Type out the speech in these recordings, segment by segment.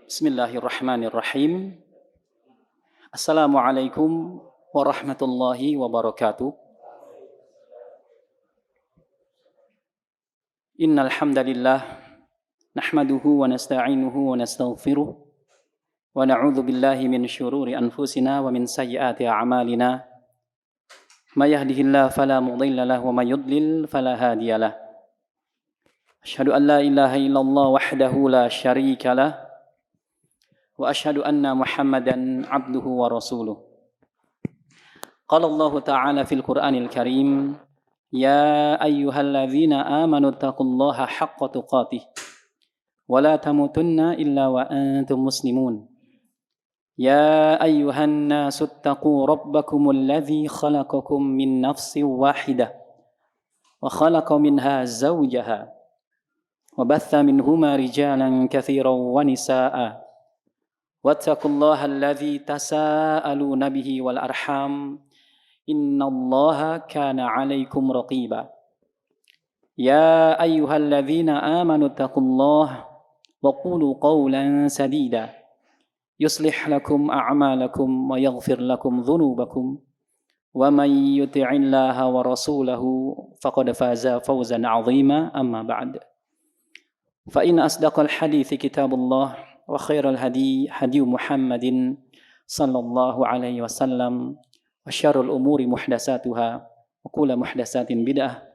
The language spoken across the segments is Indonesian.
Bismillahirrahmanirrahim. Assalamualaikum warahmatullahi wabarakatuh. Innal hamdalillah nahmaduhu wa nasta'inuhu wa nastaghfiruh wa na'udzu billahi min syururi anfusina wa min sayyiati a'malina. May yahdihillahu fala mudilla lahu wa may yudlil fala hadiyalah. Asyhadu an la ilaha illallah wahdahu la syarika lah. Wa asyhadu anna Muhammadan abduhu wa rasuluh. Qala Allah Ta'ala fil Qur'anil Karim, ya ayyuhalladzina amanu taqullaha haqqa tuqatih wa la tamutunna illa wa antum muslimun. Ya ayyuhan nasu taqu rabbakumul ladzi khalaqakum min nafsin wahidah wa khalaqa minha zawjaha wa batha minhuma rijalan katsiran wa nisaa'a. Wattaqullaha alladzi tasaaluna bihi wal arham innallaha kana 'alaikum raqiba. Ya ayyuhalladzina amanu taqullaha wa qulu qawlan sadida yuslih lakum a'malakum wa yaghfir lakum dhunubakum wa may yuti'illaha wa rasulahu faqad faza fawzan 'azima amma ba'd. Fa in asdaqal hadithi kitabullah wa khairal hadi hadi Muhammadin sallallahu alaihi wasallam wa syarrul umuri muhdatsatuha wa kullu muhdatsatin bid'ah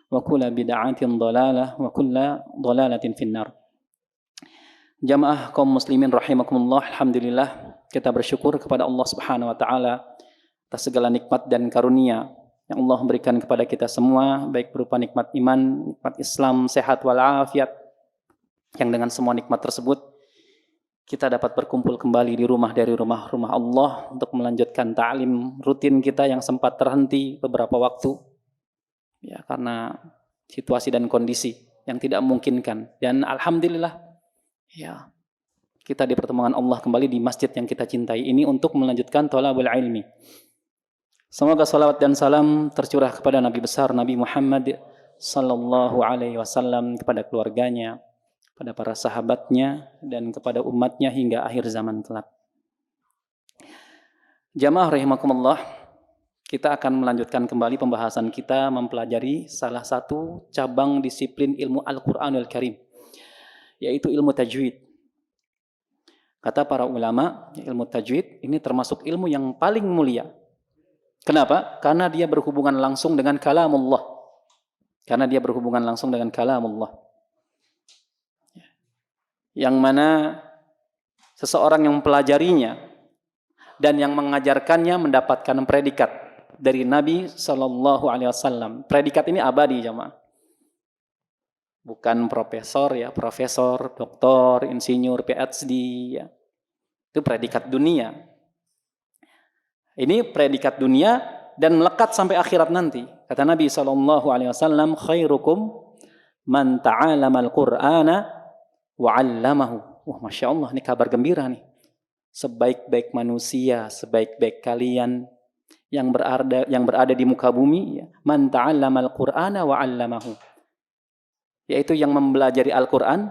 wa kullu bid'atin dhalalah wa kullu dhalalatin finnar. Jamaah kaum muslimin rahimakumullah, alhamdulillah kita bersyukur kepada Allah Subhanahu wa taala atas segala nikmat dan karunia yang Allah berikan kepada kita semua, baik berupa nikmat iman, nikmat Islam, sehat walafiat, yang dengan semua nikmat tersebut kita dapat berkumpul kembali di rumah dari rumah-rumah Allah untuk melanjutkan ta'lim rutin kita yang sempat terhenti beberapa waktu ya karena situasi dan kondisi yang tidak memungkinkan. Dan alhamdulillah ya kita dipertemukan Allah kembali di masjid yang kita cintai ini untuk melanjutkan thalabul ilmi. Semoga salawat dan salam tercurah kepada Nabi besar Nabi Muhammad sallallahu alaihi wasallam, kepada keluarganya, pada para sahabatnya, dan kepada umatnya hingga akhir zaman kelak. Jamaah rahimakumullah, kita akan melanjutkan kembali pembahasan kita mempelajari salah satu cabang disiplin ilmu Al-Quranul Karim, yaitu ilmu tajwid. Kata para ulama, ilmu tajwid ini termasuk ilmu yang paling mulia. Kenapa? Karena dia berhubungan langsung dengan kalamullah. Karena dia berhubungan langsung dengan kalamullah. Yang mana seseorang yang mempelajarinya dan yang mengajarkannya mendapatkan predikat dari Nabi Shallallahu Alaihi Wasallam. Predikat ini abadi, jamaah. Bukan profesor ya, profesor, doktor, insinyur, PhD ya. Itu predikat dunia. Ini predikat dunia dan melekat sampai akhirat nanti. Kata Nabi Shallallahu Alaihi Wasallam, khairukum man ta'alamal Qur'ana wa'allamahu. Wah, Masya Allah, ini kabar gembira nih. Sebaik-baik manusia, sebaik-baik kalian yang berada di muka bumi, ya, man ta'allamal Qur'ana wa'allamahu. Yaitu yang mempelajari Al-Quran.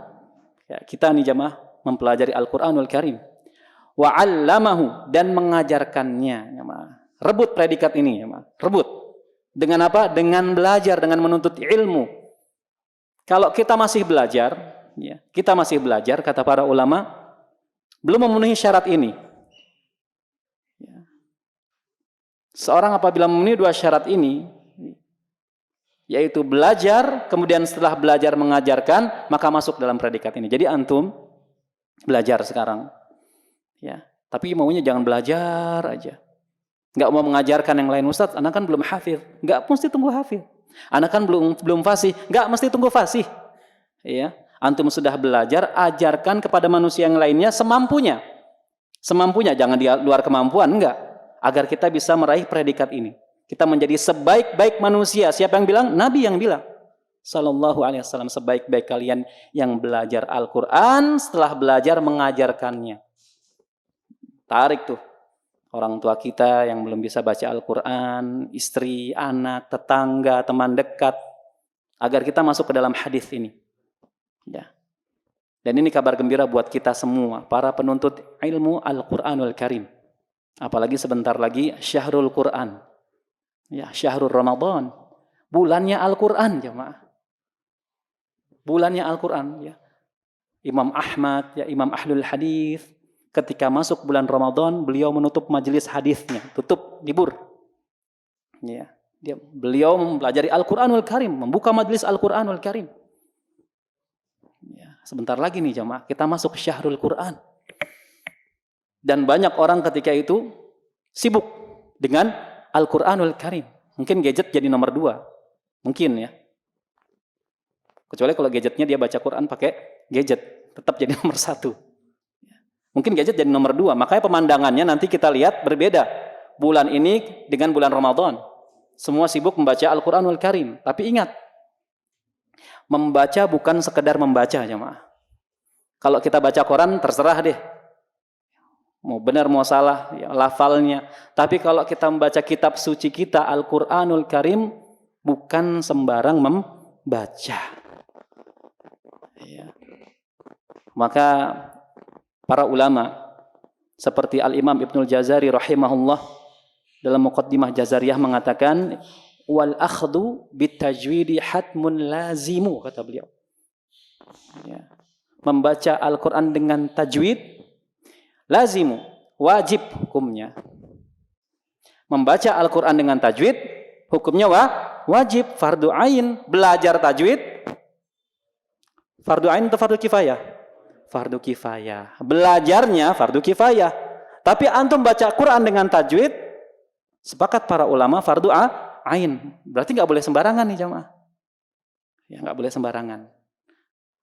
Ya, kita nih jamaah mempelajari Al-Quranul Karim. Wa'allamahu, dan mengajarkannya. Jamaah. Rebut predikat ini, jamaah. Rebut. Dengan apa? Dengan belajar, dengan menuntut ilmu. Kalau kita masih belajar, ya, kita masih belajar, kata para ulama, belum memenuhi syarat ini. Ya. Seorang apabila memenuhi dua syarat ini, yaitu belajar, kemudian setelah belajar mengajarkan, maka masuk dalam predikat ini. Jadi antum belajar sekarang, ya, tapi maunya jangan belajar aja. Nggak mau mengajarkan yang lain. Ustaz, anak kan belum hafid. Nggak mesti tunggu hafid. Anak kan belum fasih. Nggak mesti tunggu fasih. Ya. Antum sudah belajar, ajarkan kepada manusia yang lainnya semampunya. Semampunya, jangan di luar kemampuan, enggak. Agar kita bisa meraih predikat ini. Kita menjadi sebaik-baik manusia. Siapa yang bilang? Nabi yang bilang. Sallallahu alaihi wasallam, sebaik-baik kalian yang belajar Al-Quran setelah belajar mengajarkannya. Tarik tuh. Orang tua kita yang belum bisa baca Al-Quran, istri, anak, tetangga, teman dekat. Agar kita masuk ke dalam hadis ini. Ya. Dan ini kabar gembira buat kita semua, para penuntut ilmu Al-Quranul Karim. Apalagi sebentar lagi Syahrul Quran. Ya, Syahrul Ramadan. Bulannya Al-Quran, jemaah. Bulannya Al-Quran, ya. Imam Ahmad, ya, Imam Ahlul Hadis, ketika masuk bulan Ramadan, beliau menutup majelis hadisnya, tutup, libur. Ya, beliau mempelajari Al-Quranul Karim, membuka majelis Al-Quranul Karim. Ya, sebentar lagi nih jemaah, kita masuk Syahrul Quran. Dan banyak orang ketika itu sibuk dengan Al-Quranul Karim. Mungkin gadget jadi nomor 2. Mungkin ya. Kecuali kalau gadgetnya dia baca Quran pakai gadget, tetap jadi nomor 1. Mungkin gadget jadi nomor 2. Makanya pemandangannya nanti kita lihat berbeda. Bulan ini dengan bulan Ramadan. Semua sibuk membaca Al-Quranul Karim. Tapi ingat, membaca bukan sekedar membaca, jemaah. Kalau kita baca Quran, terserah deh. Mau benar, mau salah, ya, lafalnya. Tapi kalau kita membaca kitab suci kita, Al-Quranul Karim, bukan sembarang membaca. Ya. Maka para ulama, seperti Al-Imam Ibnul Jazari rahimahullah, dalam Muqaddimah Jazariyah mengatakan, wal akhdu bitajwidi hatmun lazimu, kata beliau. Ya. Membaca Al-Quran dengan tajwid lazimu, wajib hukumnya. Membaca Al-Quran dengan tajwid hukumnya wajib, fardu ain. Belajar tajwid fardu ain atau fardu kifayah? Fardu kifayah. Belajarnya fardu kifayah. Tapi antum baca Quran dengan tajwid, sepakat para ulama fardu ain. Berarti nggak boleh sembarangan nih jamaah. Ya, nggak boleh sembarangan.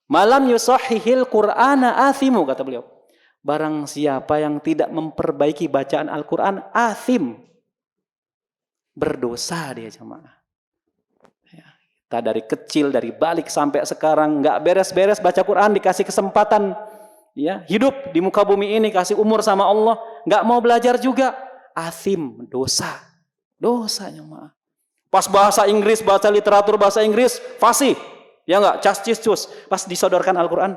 Malam yusahhihil Qur'ana athimu, kata beliau. Barang siapa yang tidak memperbaiki bacaan Al-Quran, athim. Berdosa dia jamaah. Ya, kita dari kecil, dari balik sampai sekarang, nggak beres-beres baca Quran, dikasih kesempatan ya hidup di muka bumi ini, kasih umur sama Allah, nggak mau belajar juga, athim, dosa. Dosa jamaah. Pas bahasa Inggris, baca literatur bahasa Inggris, fasih. Ya enggak, cas-cis-cus. Pas disodorkan Al-Quran,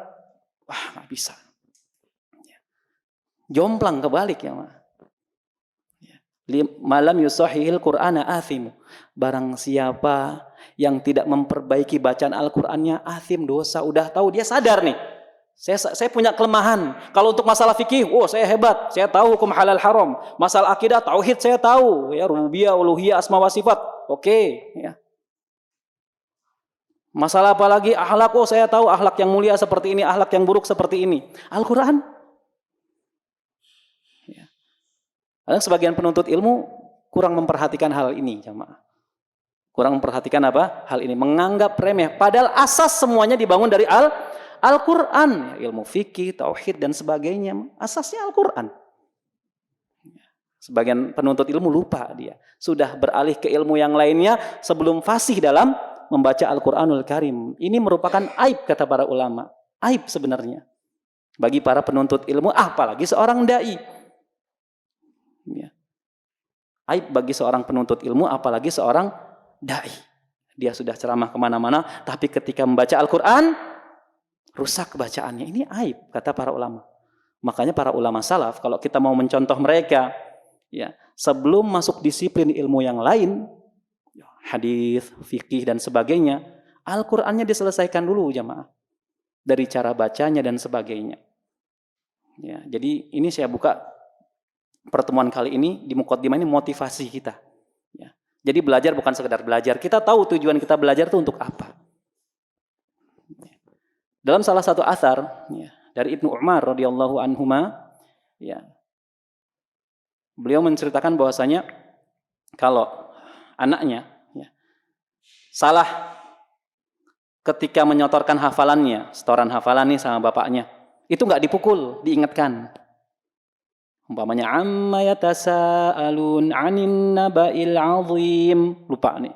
wah nggak bisa. Jomplang kebalik ya, Ma. Malam yusahhihil Qur'ana athimu. Barang siapa yang tidak memperbaiki bacaan Al-Qur'annya, athim, dosa. Udah tahu, dia sadar nih. Saya punya kelemahan. Kalau untuk masalah fikih, saya hebat. Saya tahu hukum halal haram. Masalah akidah, tauhid saya tahu. Ya, rububiyah, uluhiyah, asma wa sifat. Oke, ya. Masalah apa lagi? Akhlak, saya tahu akhlak yang mulia seperti ini, akhlak yang buruk seperti ini. Al-Quran. Ya. Ada sebagian penuntut ilmu kurang memperhatikan hal ini, jamaah. Kurang memperhatikan apa? Hal ini. Menganggap remeh. Padahal asas semuanya dibangun dari Al-Quran. Ya, ilmu fikih, tauhid, dan sebagainya. Asasnya Al-Quran. Sebagian penuntut ilmu lupa dia. Sudah beralih ke ilmu yang lainnya sebelum fasih dalam membaca Al-Quranul Karim. Ini merupakan aib, kata para ulama. Aib sebenarnya. Bagi para penuntut ilmu, apalagi seorang da'i. Ya. Aib bagi seorang penuntut ilmu, apalagi seorang da'i. Dia sudah ceramah kemana-mana, tapi ketika membaca Al-Quran, rusak bacaannya. Ini aib, kata para ulama. Makanya para ulama salaf, kalau kita mau mencontoh mereka, ya, sebelum masuk disiplin ilmu yang lain, hadis, fikih dan sebagainya, Al-Qur'annya diselesaikan dulu jamaah. Dari cara bacanya dan sebagainya. Ya, jadi ini saya buka pertemuan kali ini di Muqaddimah ini motivasi kita. Ya. Jadi belajar bukan sekedar belajar. Kita tahu tujuan kita belajar itu untuk apa. Dalam salah satu athar ya, dari Ibnu Umar radhiyallahu anhuma, ya, beliau menceritakan bahwasanya kalau anaknya salah ketika menyotorkan hafalannya, setoran hafalan nih sama bapaknya, itu nggak dipukul, diingatkan. Umpamanya amma yatasaalun 'anin naba'il 'azim, lupa nih.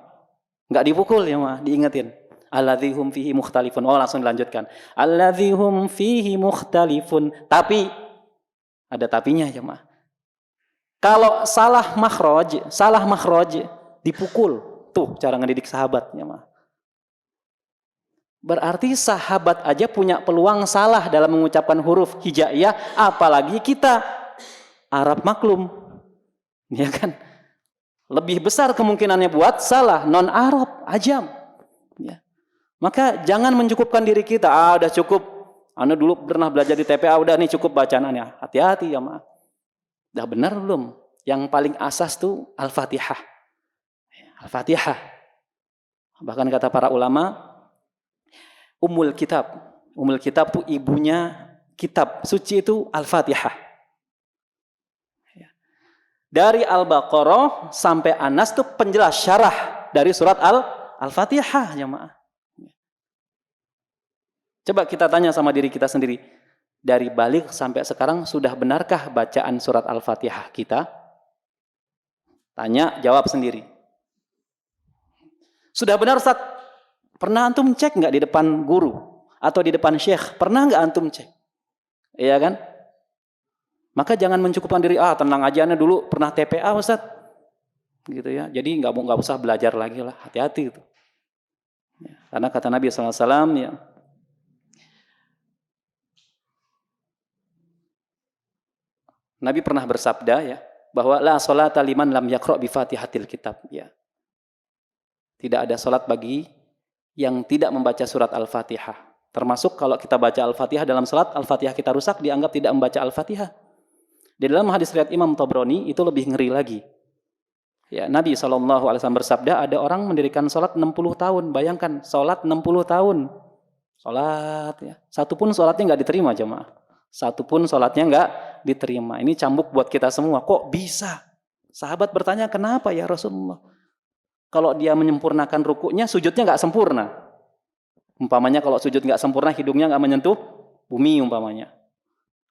Nggak dipukul ya, mah, diingetin. Alladzi hum fihi mukhtalifun. Langsung dilanjutkan. Alladzi hum fihi mukhtalifun. Tapi ada tapinya ya, mah. Kalau salah makhraj dipukul. Tuh cara ngedidik sahabatnya mah. Berarti sahabat aja punya peluang salah dalam mengucapkan huruf hijaiyah, apalagi kita Arab maklum. Ya kan? Lebih besar kemungkinannya buat salah non-Arab, ajam. Ya. Maka jangan mencukupkan diri kita, udah cukup. Anda dulu pernah belajar di TPA, udah nih cukup bacaannya. Hati-hati ya maaf. Udah benar belum? Yang paling asas tuh Al-Fatihah. Al-Fatihah. Bahkan kata para ulama, Ummul Kitab tuh ibunya kitab suci itu Al-Fatihah. Dari Al-Baqarah sampai Anas tuh penjelas syarah dari surat Al-Fatihah, jemaah. Coba kita tanya sama diri kita sendiri. Dari balik sampai sekarang sudah benarkah bacaan surat Al-Fatihah kita? Tanya, jawab sendiri. Sudah benar, Ustaz? Pernah antum cek nggak di depan guru atau di depan syekh? Pernah nggak antum cek? Iya kan? Maka jangan mencukupkan diri, tenang aja, anda dulu pernah TPA Ustaz. Gitu ya. Jadi nggak usah belajar lagi lah. Hati-hati itu. Ya, karena kata Nabi SAW, ya, Nabi pernah bersabda ya, bahwa la sholata liman lam yaqra' bi Fatihatil Kitab. Ya. Tidak ada salat bagi yang tidak membaca surat Al-Fatihah. Termasuk kalau kita baca Al-Fatihah dalam salat, Al-Fatihah kita rusak, dianggap tidak membaca Al-Fatihah. Di dalam hadis riwayat Imam Tabrani itu lebih ngeri lagi. Ya, Nabi SAW bersabda, ada orang mendirikan salat 60 tahun. Bayangkan, salat 60 tahun. Salat ya. Satupun salatnya nggak diterima, jemaah. Satupun salatnya nggak diterima. Ini cambuk buat kita semua. Kok bisa? Sahabat bertanya, kenapa ya Rasulullah? Kalau dia menyempurnakan rukuknya, sujudnya nggak sempurna. Umpamanya kalau sujud nggak sempurna, hidungnya nggak menyentuh bumi umpamanya.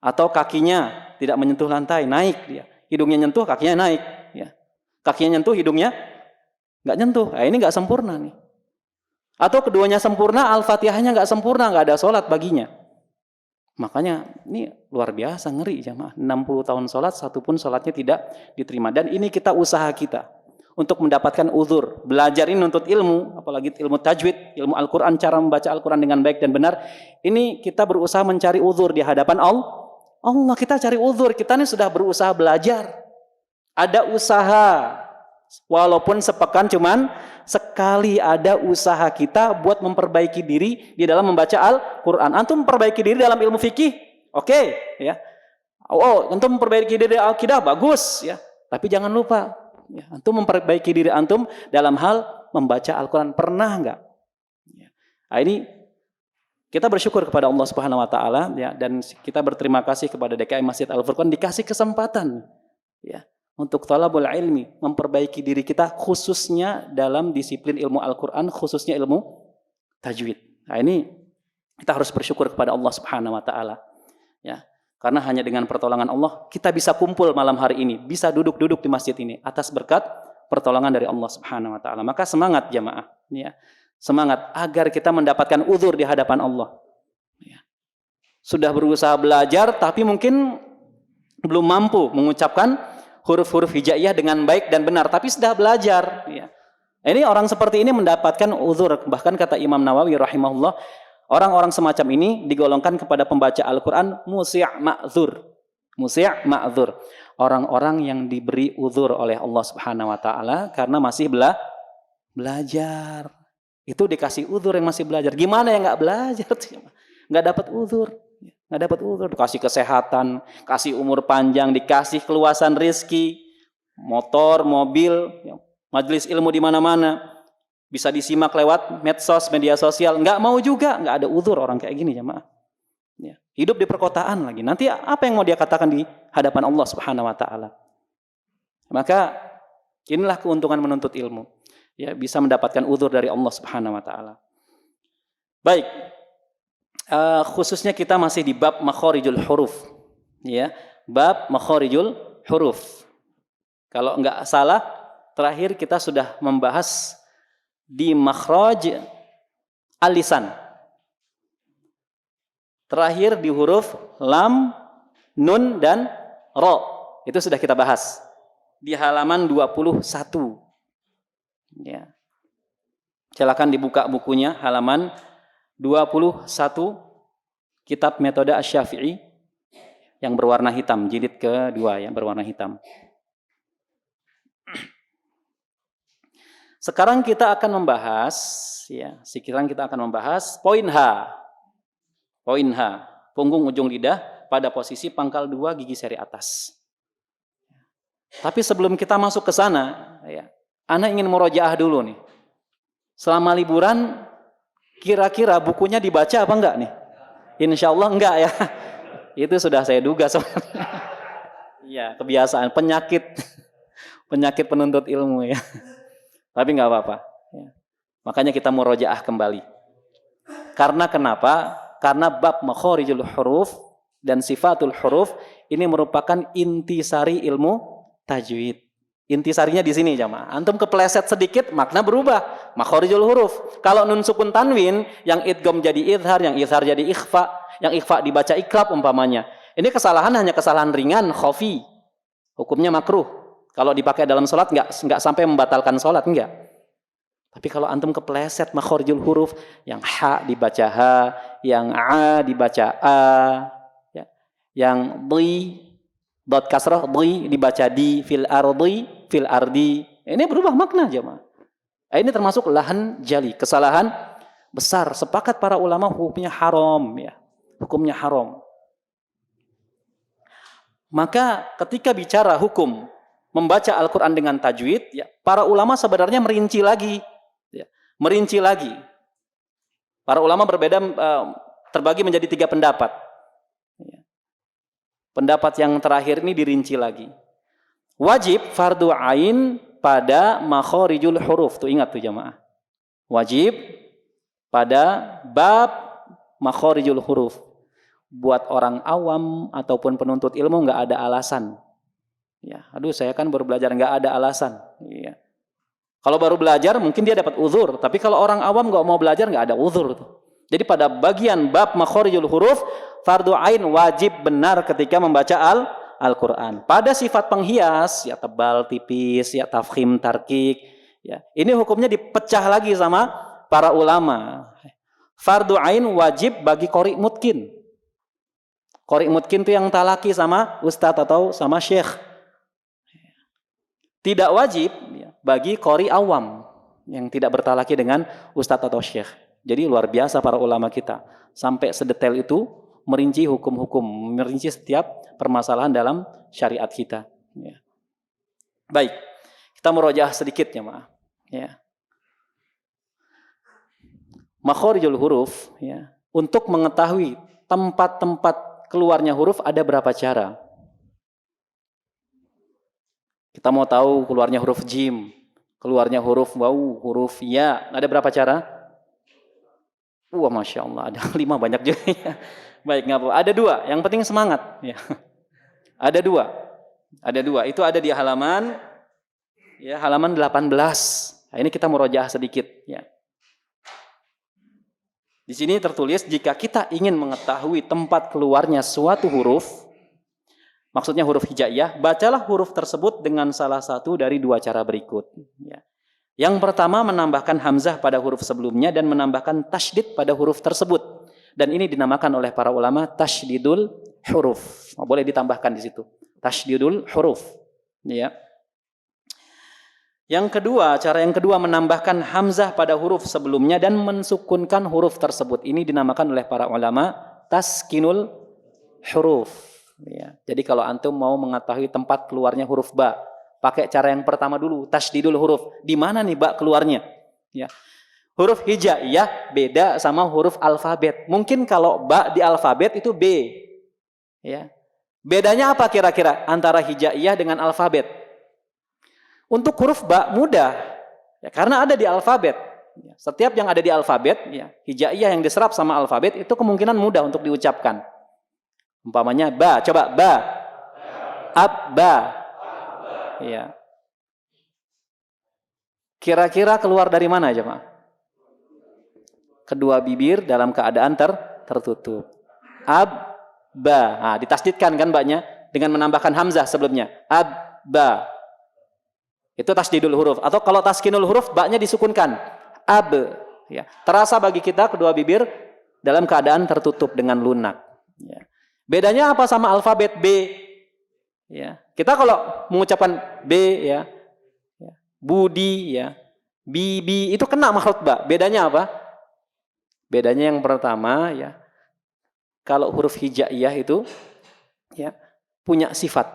Atau kakinya tidak menyentuh lantai, naik dia. Hidungnya nyentuh, kakinya naik. Ya. Kakinya nyentuh, hidungnya nggak nyentuh. Ini nggak sempurna nih. Atau keduanya sempurna, Al-Fatihahnya nggak sempurna, nggak ada sholat baginya. Makanya ini luar biasa, ngeri jamaah. 60 tahun sholat, satupun sholatnya tidak diterima. Dan ini kita usaha kita untuk mendapatkan uzur. Belajar ini nuntut ilmu, apalagi ilmu tajwid, ilmu Al-Quran, cara membaca Al-Quran dengan baik dan benar. Ini kita berusaha mencari uzur di hadapan Allah. Kita cari uzur, kita ini sudah berusaha belajar. Ada usaha, walaupun sepekan cuman sekali ada usaha kita buat memperbaiki diri di dalam membaca Al-Quran. Antum memperbaiki diri dalam ilmu fikih, oke, ya. Antum memperbaiki diri Al-Qidah, bagus, ya. Tapi jangan lupa, ya, antum memperbaiki diri antum dalam hal membaca Al-Quran. Pernah enggak? Ya. Nah, ini kita bersyukur kepada Allah Subhanahu wa taala, ya, dan kita berterima kasih kepada DKI Masjid Al-Furqan dikasih kesempatan, ya, untuk thalabul ilmi, memperbaiki diri kita khususnya dalam disiplin ilmu Al-Quran, khususnya ilmu tajwid. Nah, ini kita harus bersyukur kepada Allah Subhanahu wa taala, ya. Karena hanya dengan pertolongan Allah kita bisa kumpul malam hari ini, bisa duduk-duduk di masjid ini atas berkat pertolongan dari Allah Subhanahu wa taala. Maka semangat jamaah, ya. Semangat agar kita mendapatkan uzur di hadapan Allah. Ya. Sudah berusaha belajar tapi mungkin belum mampu mengucapkan huruf-huruf hijaiyah dengan baik dan benar, tapi sudah belajar. Ya. Ini orang seperti ini mendapatkan uzur. Bahkan kata Imam Nawawi rahimahullah, orang-orang semacam ini digolongkan kepada pembaca Al-Quran musi' ma'zur. Musi' ma'zur. Orang-orang yang diberi uzur oleh Allah Subhanahu wa taala karena masih belajar. Itu dikasih uzur yang masih belajar. Gimana yang nggak belajar? Nggak dapat uzur. Nggak dapat uzur. Dikasih kesehatan, kasih umur panjang, dikasih keluasan rizki, motor, mobil, majelis ilmu di mana-mana, bisa disimak lewat medsos, media sosial. Nggak mau juga, nggak ada uzur orang kayak gini jemaah. Ya. Hidup di perkotaan lagi. Nanti apa yang mau dia katakan di hadapan Allah Subhanahu wa taala? Maka inilah keuntungan menuntut ilmu. Ya, bisa mendapatkan uzur dari Allah Subhanahu wa taala. Baik. Khususnya kita masih di bab makharijul huruf. Ya, bab makharijul huruf. Kalau enggak salah, terakhir kita sudah membahas di makhraj al-lisan. Terakhir di huruf lam, nun dan ra. Itu sudah kita bahas di halaman 21. Ya. Silakan dibuka bukunya halaman 21 kitab metode Asy-Syafi'i yang berwarna hitam, jilid kedua yang berwarna hitam. Sekarang kita akan membahas poin H. Poin H, punggung ujung lidah pada posisi pangkal 2 gigi seri atas. Tapi sebelum kita masuk ke sana, ya, Ana ingin murojaah dulu nih. Selama liburan kira-kira bukunya dibaca apa enggak nih? Insya Allah enggak ya. Itu sudah saya duga sebenarnya. Iya, kebiasaan penyakit penuntut ilmu ya. Tapi enggak apa-apa. Ya. Makanya kita murojaah kembali. Karena kenapa? Karena bab makhorijul huruf dan sifatul huruf ini merupakan intisari ilmu tajwid. Intisarinya di sini jamaah. Antum kepleset sedikit makna berubah. Makhorijul huruf. Kalau nun sukun tanwin yang idgham jadi idhar, yang idhar jadi ikhfa, yang ikhfa dibaca iklab umpamanya. Ini kesalahan hanya kesalahan ringan, khafi. Hukumnya makruh. Kalau dipakai dalam sholat nggak sampai membatalkan sholat, enggak. Tapi kalau antum kepleset makhorijul huruf, yang ha dibaca ha, yang a dibaca a, ya. Yang dot kasrah di dibaca di, fil ardi. Ini berubah makna jemaah. Ini termasuk lahan jali, kesalahan besar. Sepakat para ulama hukumnya haram ya. Hukumnya haram. Maka ketika bicara hukum membaca Al-Qur'an dengan tajwid, ya, para ulama sebenarnya merinci lagi. Ya, merinci lagi. Para ulama berbeda, terbagi menjadi 3 pendapat. Ya. Pendapat yang terakhir ini dirinci lagi. Wajib fardu ain pada makhorijul huruf. Tuh ingat tuh jamaah. Wajib pada bab makhorijul huruf. Buat orang awam ataupun penuntut ilmu nggak ada alasan. Ya, aduh saya kan baru belajar, nggak ada alasan. Ya. Kalau baru belajar mungkin dia dapat uzur. Tapi kalau orang awam nggak mau belajar nggak ada uzur tuh. Jadi pada bagian bab makhorijul huruf, fardu ain wajib benar ketika membaca Al-Qur'an. Pada sifat penghias, ya tebal, tipis, ya tafkhim, tarkik, ya. Ini hukumnya dipecah lagi sama para ulama. Fardu ain wajib bagi qori mutkin. Qori mutkin itu yang talaki sama ustadz atau sama syekh. Tidak wajib ya, bagi qori awam yang tidak bertalaki dengan ustadz atau syekh. Jadi luar biasa para ulama kita. Sampai sedetail itu merinci hukum-hukum, merinci setiap permasalahan dalam syariat kita. Ya. Baik, kita murojaah sedikit ya maaf. Ya. Makhorijul huruf, ya. Untuk mengetahui tempat-tempat keluarnya huruf ada berapa cara? Kita mau tahu keluarnya huruf jim, keluarnya huruf waw, huruf ya. Ada berapa cara? Wah, Masya Allah, ada 5 banyak juga ya. Baik, nggak apa. Ada 2, yang penting semangat. Ya. Ada 2, itu ada di halaman 18. Nah, ini kita murojaah sedikit. Ya. Di sini tertulis, jika kita ingin mengetahui tempat keluarnya suatu huruf, maksudnya huruf hijaiyah, bacalah huruf tersebut dengan salah satu dari 2 cara berikut. Ya. Yang pertama, menambahkan hamzah pada huruf sebelumnya dan menambahkan tasydid pada huruf tersebut. Dan ini dinamakan oleh para ulama tasydidul huruf. Boleh ditambahkan di situ. Tasydidul huruf. Ya. Cara yang kedua menambahkan hamzah pada huruf sebelumnya dan mensukunkan huruf tersebut. Ini dinamakan oleh para ulama taskinul huruf. Ya. Jadi kalau antum mau mengetahui tempat keluarnya huruf ba, pakai cara yang pertama dulu, tasydidul huruf. Di mana nih ba keluarnya? Ya. Huruf hijaiyah beda sama huruf alfabet. Mungkin kalau ba di alfabet itu B. Ya. Bedanya apa kira-kira antara hijaiyah dengan alfabet? Untuk huruf ba mudah. Ya, karena ada di alfabet. Ya, setiap yang ada di alfabet, ya, hijaiyah yang diserap sama alfabet itu kemungkinan mudah untuk diucapkan. Umpamanya ba, coba ba. Abba. Ya. Kira-kira keluar dari mana aja, Pak? Kedua bibir dalam keadaan tertutup. Abba. Nah, ditasdidkan kan mbaknya dengan menambahkan hamzah sebelumnya. Abba. Itu tasdidul huruf. Atau kalau taskinul huruf, baknya disukunkan. Ab. Ya. Terasa bagi kita kedua bibir dalam keadaan tertutup dengan lunak. Ya. Bedanya apa sama alfabet B? Ya. Kita kalau mengucapkan B, ya, Budi, ya, Bibi, itu kena makhraj ba. Bedanya apa? Bedanya yang pertama, ya, kalau huruf hijaiyah itu, ya, punya sifat.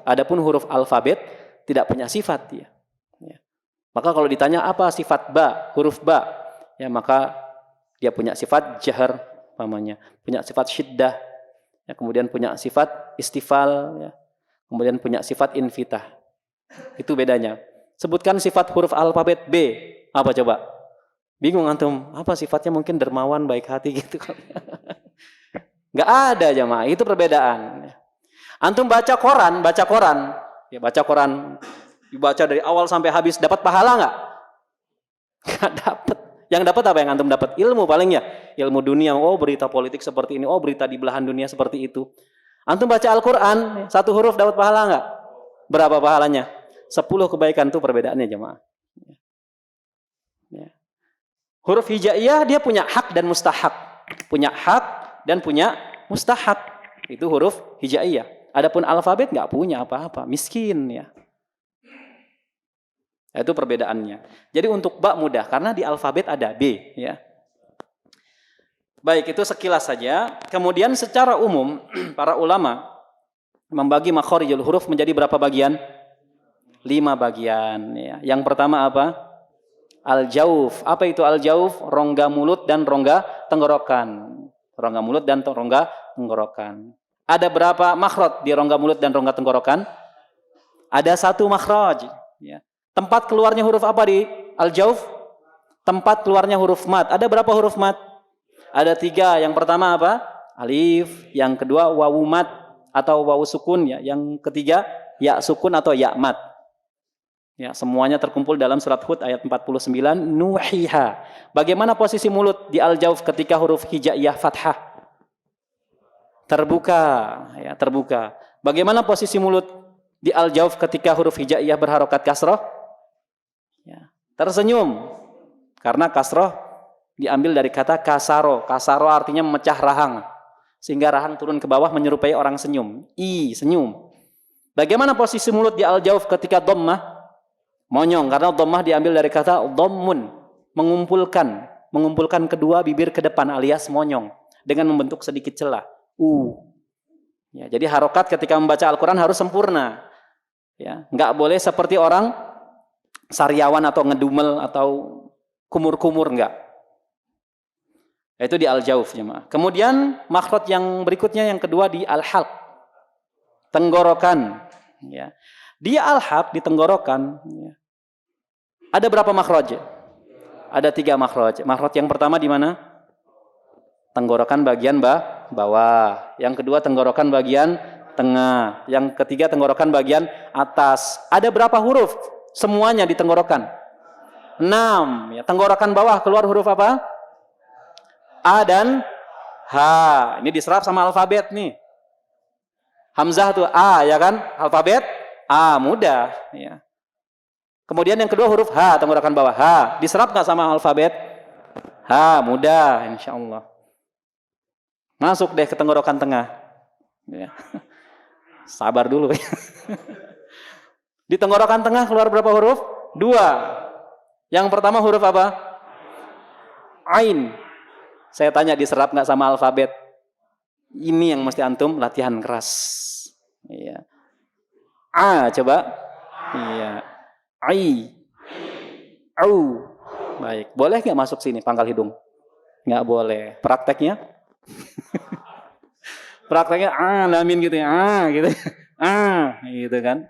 Adapun huruf alfabet tidak punya sifat, ya. Maka kalau ditanya apa sifat ba, huruf ba, ya, maka dia punya sifat jahr, pamannya, punya sifat syiddah, ya, kemudian punya sifat istifal, ya, kemudian punya sifat infitah. Itu bedanya. Sebutkan sifat huruf alfabet B, apa coba? Bingung antum, apa sifatnya? Mungkin dermawan, baik hati gitu. Nggak ada jamaah, itu perbedaan. Antum baca koran, ya, baca koran, dibaca dari awal sampai habis, dapat pahala nggak? Nggak dapat. Yang dapat apa yang antum dapat? Ilmu paling, ya, ilmu dunia. Oh, berita politik seperti ini, oh, berita di belahan dunia seperti itu. Antum baca Al-Quran, satu huruf dapat pahala nggak? Berapa pahalanya? 10 kebaikan, itu perbedaannya jemaah. Ya. Huruf hijaiyah dia punya hak dan mustahak. Punya hak dan punya mustahak. Itu huruf hijaiyah. Adapun alfabet nggak punya apa-apa, miskin, ya. Itu perbedaannya. Jadi untuk ba mudah karena di alfabet ada B, ya. Baik, itu sekilas saja. Kemudian secara umum para ulama membagi makharijul huruf menjadi berapa bagian? 5 bagian, ya. Yang pertama apa? Al-jauf. Apa itu al-jauf? Rongga mulut dan rongga tenggorokan. Rongga mulut dan rongga tenggorokan. Ada berapa makhraj di rongga mulut dan rongga tenggorokan? Ada 1 makhraj, ya. Tempat keluarnya huruf apa di al-jauf? Tempat keluarnya huruf mat. Ada berapa huruf mat? Ada 3. Yang pertama apa? Alif. Yang kedua wawu mat atau wawu sukun, ya. Yang ketiga ya sukun atau ya mat. Ya, semuanya terkumpul dalam surat Hud ayat 49, nuhiha. Bagaimana posisi mulut di al-jauf ketika huruf hijaiyah fathah? Terbuka, ya, terbuka. Bagaimana posisi mulut di al-jauf ketika huruf hijaiyah berharokat kasroh? Ya, tersenyum. Karena kasroh diambil dari kata kasaro. Kasaro artinya memecah rahang. Sehingga rahang turun ke bawah menyerupai orang senyum. Senyum. Bagaimana posisi mulut di al-jauf ketika dhammah? Monyong, karena dhammah diambil dari kata dhammun, mengumpulkan kedua bibir ke depan alias monyong dengan membentuk sedikit celah. Ya, jadi harokat ketika membaca Al-Quran harus sempurna. Ya, nggak boleh seperti orang sariawan atau ngedumel atau kumur-kumur, nggak. Itu di al-jauf, jemaah. Kemudian makhraj yang berikutnya yang kedua di al-halq, tenggorokan. Ya. Di al-halq, di tenggorokan, ya. Ada berapa makhraj? Ada 3 makhraj. Makhraj yang pertama di mana? Tenggorokan bagian bawah. Yang kedua tenggorokan bagian tengah. Yang ketiga tenggorokan bagian atas. Ada berapa huruf? Semuanya di tenggorokan. 6. Ya, tenggorokan bawah keluar huruf apa? A dan H. Ini diserap sama alfabet nih. Hamzah tuh A, ya kan? Alfabet A, mudah, ya. Kemudian yang kedua huruf H, tenggorokan bawah. H, diserap nggak sama alfabet? H, mudah, insya Allah. Masuk deh ke tenggorokan tengah. Ya. Sabar dulu. Di tenggorokan tengah keluar berapa huruf? 2. Yang pertama huruf apa? Ain. Saya tanya diserap nggak sama alfabet? Ini yang mesti antum latihan keras. Iya. A, coba. Iya. Ai. Au. Baik. Boleh nggak masuk sini pangkal hidung? Nggak boleh. Prakteknya? Prakteknya lamin gitu ya. Gitu. Gitu kan.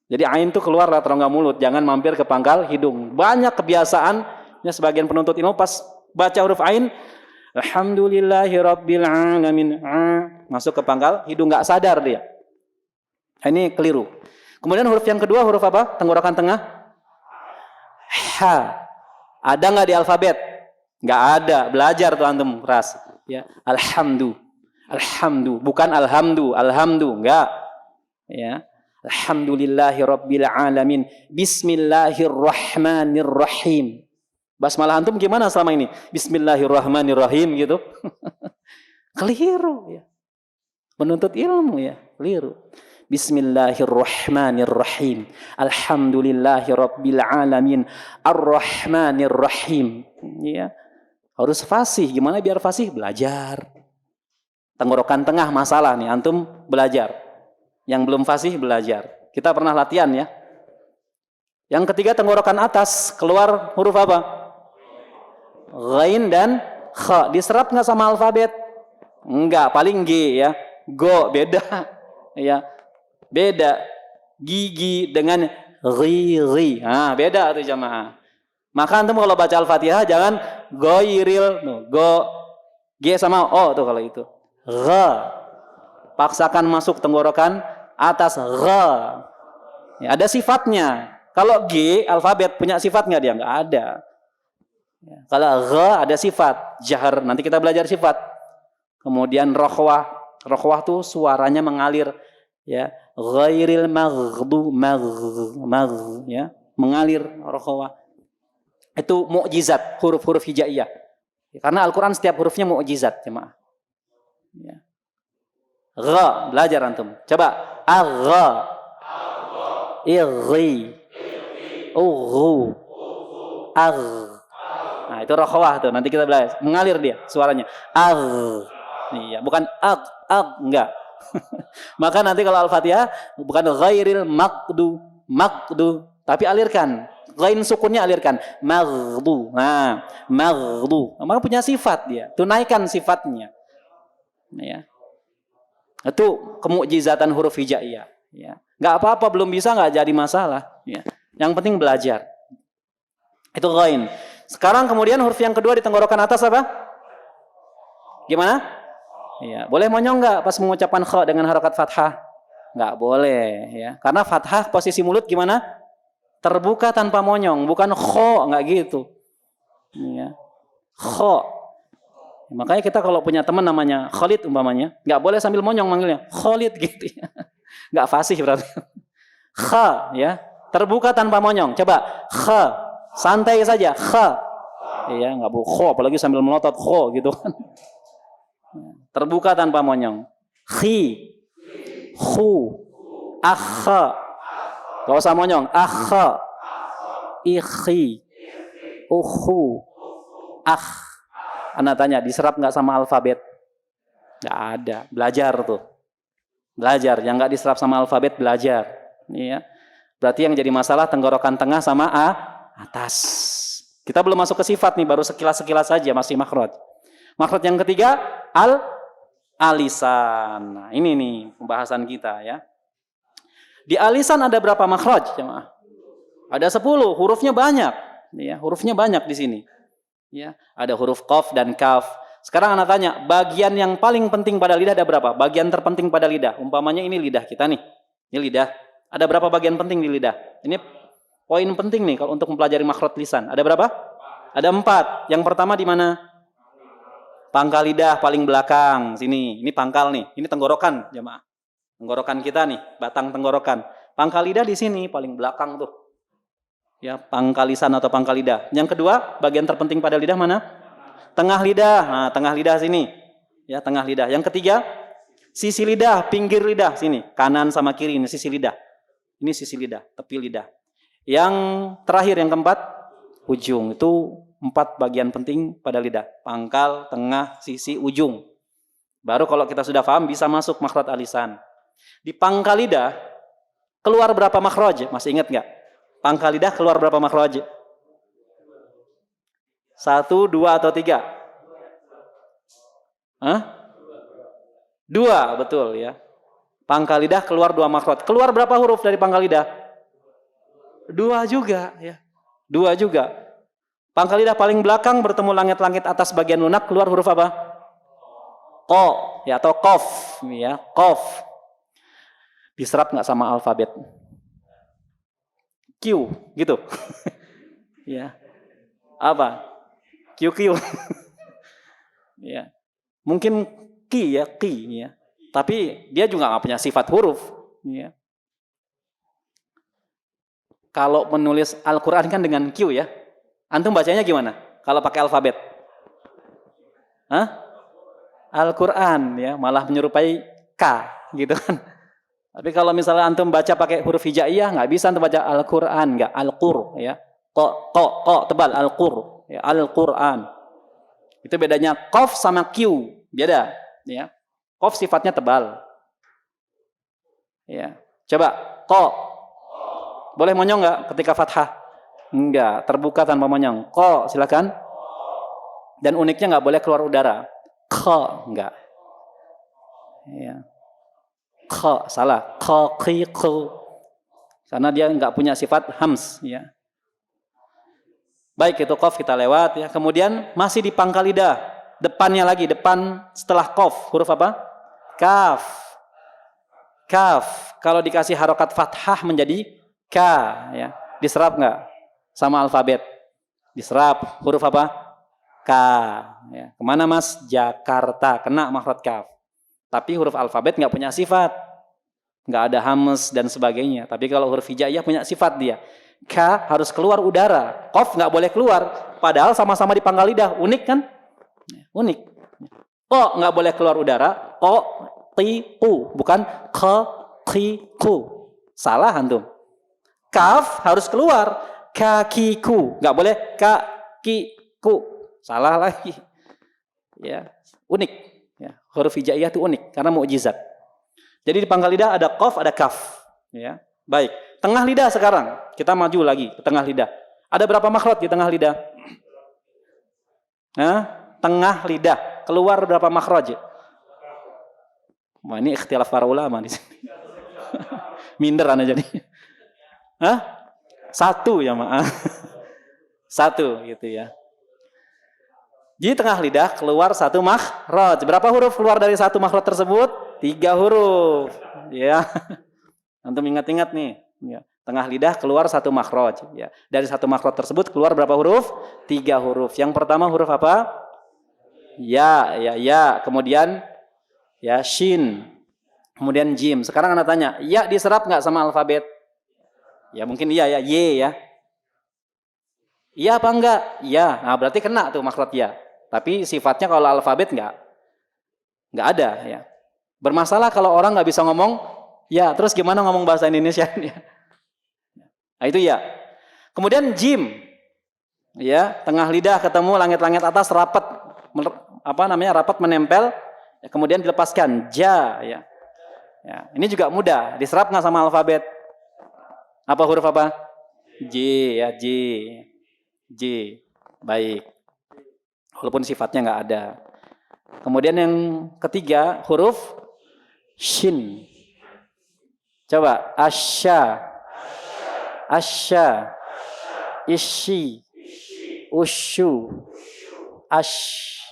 Jadi ain tuh keluar lewat rongga mulut, jangan mampir ke pangkal hidung. Banyak kebiasaannya sebagian penuntut ilmu pas baca huruf ain, alhamdulillahirabbil alamin, masuk ke pangkal hidung, nggak sadar dia. Ini keliru. Kemudian huruf yang kedua huruf apa? Tenggorokan tengah. H. Ada nggak di alfabet? Nggak ada. Belajar tuh antum keras. Ya, alhamdu, bukan alhamdu, nggak. Ya, alhamdulillahirabbil alamin, bismillahirrahmanirrahim. Basmalah antum gimana selama ini? Bismillahirrahmanirrahim gitu. Keliru ya. Menuntut ilmu ya, keliru. Bismillahirrahmanirrahim. Alhamdulillahirabbil alamin. Arrahmanirrahim. Ya. Harus fasih. Gimana biar fasih? Belajar. Tenggorokan tengah masalah nih, antum belajar. Yang belum fasih belajar. Kita pernah latihan ya. Yang ketiga tenggorokan atas, keluar huruf apa? Ghain dan kha. Diserap nggak sama alfabet? Enggak, paling G ya. Go, beda. Ya, beda. Gigi dengan ri. Nah, beda tuh jamaah. Maka antum kalau baca Al-Fatihah jangan goiril, go, G sama O tuh kalau itu. Gha. Paksakan masuk tenggorokan atas gha. Ya, ada sifatnya. Kalau G, alfabet punya sifat nggak dia? Nggak ada. Ya, kalau gha ada sifat. Jahar, nanti kita belajar sifat. Kemudian rokhwah. Rokhwah tuh suaranya mengalir. Ya, ghairil maghdu ya, mengalir rokhwah. Itu mukjizat, huruf-huruf hijaiyah. Karena Al-Quran setiap hurufnya mukjizat, jemaah. Ya. Gha, belajar antum. Coba. Agha. Ighi. Ughu. Agh. Nah, itu rokhwah tuh. Nanti kita belajar. Mengalir dia suaranya. Agh. Iya, bukan enggak. Maka nanti kalau Al-Fatihah bukan ghairil maqdu, tapi alirkan. Ghain sukunnya alirkan. Maghdu. Nah, maghdu. Maka punya sifat dia. Tunaikan sifatnya. Ya. Itu kemukjizatan huruf hijaiyah. Ya. Enggak apa-apa, belum bisa enggak jadi masalah. Ya. Yang penting belajar. Itu ghain. Sekarang kemudian huruf yang kedua di tenggorokan atas apa? Gimana? Ya, boleh monyong nggak pas mengucapkan kha dengan harokat fathah? Nggak boleh, ya. Karena fathah posisi mulut gimana? Terbuka tanpa monyong, bukan kho, nggak gitu. Ya. Kho. Makanya kita kalau punya teman namanya Khalid umpamanya, nggak boleh sambil monyong manggilnya Khalid gitu. Ya. Nggak fasih berarti. Kha, ya. Terbuka tanpa monyong. Coba kha, santai saja kha. Iya, nggak boleh kho, apalagi sambil melotot kho gitu kan. Terbuka tanpa monyong. Khi, khu, akha. Gak usah monyong. Akha, ikhi, ukhu, Anda tanya, diserap nggak sama alfabet? Nggak ada. Belajar tuh. Belajar. Yang nggak diserap sama alfabet belajar. Iya. Berarti yang jadi masalah tenggorokan tengah sama atas. Kita belum masuk ke sifat nih, baru sekilas-sekilas saja, masih makhraj. Makhraj yang ketiga, alisan. Nah, ini nih pembahasan kita ya. Di alisan ada berapa makhraj, jemaah? Ada 10, hurufnya banyak. Ya, hurufnya banyak di sini. Ya, ada huruf qaf dan kaf. Sekarang Anda tanya, bagian yang paling penting pada lidah ada berapa? Bagian terpenting pada lidah. Umpamanya ini lidah kita nih. Ini lidah. Ada berapa bagian penting di lidah? Ini poin penting nih kalau untuk mempelajari makhraj lisan. Ada berapa? Ada 4. Yang pertama di mana? Pangkal lidah paling belakang sini. Ini pangkal nih. Ini tenggorokan, jemaah. Tenggorokan kita nih, batang tenggorokan. Pangkal lidah di sini paling belakang tuh. Ya, pangkal lisan atau pangkal lidah. Yang kedua, bagian terpenting pada lidah mana? Tengah lidah. Nah, tengah lidah sini. Ya, tengah lidah. Yang ketiga, sisi lidah, pinggir lidah sini. Kanan sama kiri ini sisi lidah. Ini sisi lidah, tepi lidah. Yang terakhir yang keempat, ujung. Itu 4 bagian penting pada lidah. Pangkal, tengah, sisi, ujung. Baru kalau kita sudah paham bisa masuk makhraj alisan. Di pangkal lidah keluar berapa makhraj? Masih ingat nggak? Pangkal lidah keluar berapa makhraj? 1, 2 atau 3? Hah? 2, betul ya. Pangkal lidah keluar 2 makhraj. Keluar berapa huruf dari pangkal lidah? 2 juga ya. 2 juga. Pangkal lidah paling belakang bertemu langit-langit atas bagian lunak, keluar huruf apa? Ko, ya, atau kof, ya, kof. Diserap nggak sama alfabet? Q, gitu. Ya. Apa? QQ. Ya. Mungkin ki ya, ki ya. Tapi dia juga nggak punya sifat huruf. Ya. Kalau menulis Al-Quran kan dengan Q ya. Antum bacanya gimana? Kalau pakai alfabet? Hah? Al-Quran ya, malah menyerupai K gitu kan. Tapi kalau misalnya antum baca pakai huruf hijaiyah, nggak bisa antum baca Al-Quran, nggak Al-Qur ya. Kok tebal Al-Qur ya, Al-Quran. Itu bedanya qaf sama Q, beda ya. Qaf sifatnya tebal. Ya. Coba kok. Boleh monyong nggak ketika fathah? Enggak, terbuka tanpa monyong. Kok, silakan. Dan uniknya nggak boleh keluar udara. Kok, enggak. Ya. Kok, salah. Kok, karena dia nggak punya sifat hams. Ya. Baik, itu qaf kita lewat. Ya. Kemudian masih di pangkal lidah. Depannya lagi, depan setelah qaf. Huruf apa? Kaf. Kaf. Kalau dikasih harokat fathah menjadi K. Ya. Diserap nggak? Sama alfabet. Diserap. Huruf apa? K. Ya. Kemana mas? Jakarta. Kena makhraj kaf. Tapi huruf alfabet nggak punya sifat. Nggak ada hames dan sebagainya. Tapi kalau huruf hijaiyah punya sifat dia. K harus keluar udara. Qaf nggak boleh keluar. Padahal sama-sama di pangkal lidah. Unik kan? Unik. Ko nggak boleh keluar udara. Ko, ti, ku. Bukan ke, ki, ku. Salah antum. Kaf harus keluar. Kakiku. Nggak boleh kakiku. Salah lagi. Ya, unik. Ya, huruf hijaiyah itu unik karena mukjizat. Jadi di pangkal lidah ada qaf, ada kaf. Ya, baik. Tengah lidah sekarang. Kita maju lagi ke tengah lidah. Ada berapa makhraj di tengah lidah? Nah, tengah lidah keluar berapa makhraj? Wah, ini ikhtilaf para ulama di sini. Minder anda jadi. Hah? Satu ya maaf. Satu gitu ya. Di tengah lidah keluar satu makhraj. Berapa huruf keluar dari satu makhraj tersebut? 3 huruf. Ya. Antum ingat-ingat nih. Ya. Tengah lidah keluar satu makhraj. Ya. Dari satu makhraj tersebut keluar berapa huruf? 3 huruf. Yang pertama huruf apa? Ya, ya, ya. Kemudian ya, shin. Kemudian jim. Sekarang anda tanya, ya diserap nggak sama alfabet? Ya mungkin iya ya, ye ya. Iya apa enggak? Iya. Nah berarti kena tuh makhraj ya. Tapi sifatnya kalau alfabet nggak ada ya. Bermasalah kalau orang nggak bisa ngomong ya. Terus gimana ngomong bahasa Indonesia? Nah itu ya. Kemudian jim. Ya, tengah lidah ketemu langit-langit atas rapat rapat menempel. Ya, kemudian dilepaskan ja ya. Ya, ini juga mudah. Diserap nggak sama alfabet? Apa huruf apa? J ya, J. J. Baik. Walaupun sifatnya nggak ada. Kemudian yang ketiga huruf shin. Coba asya. Asya. Ishi. Ushu. Ash.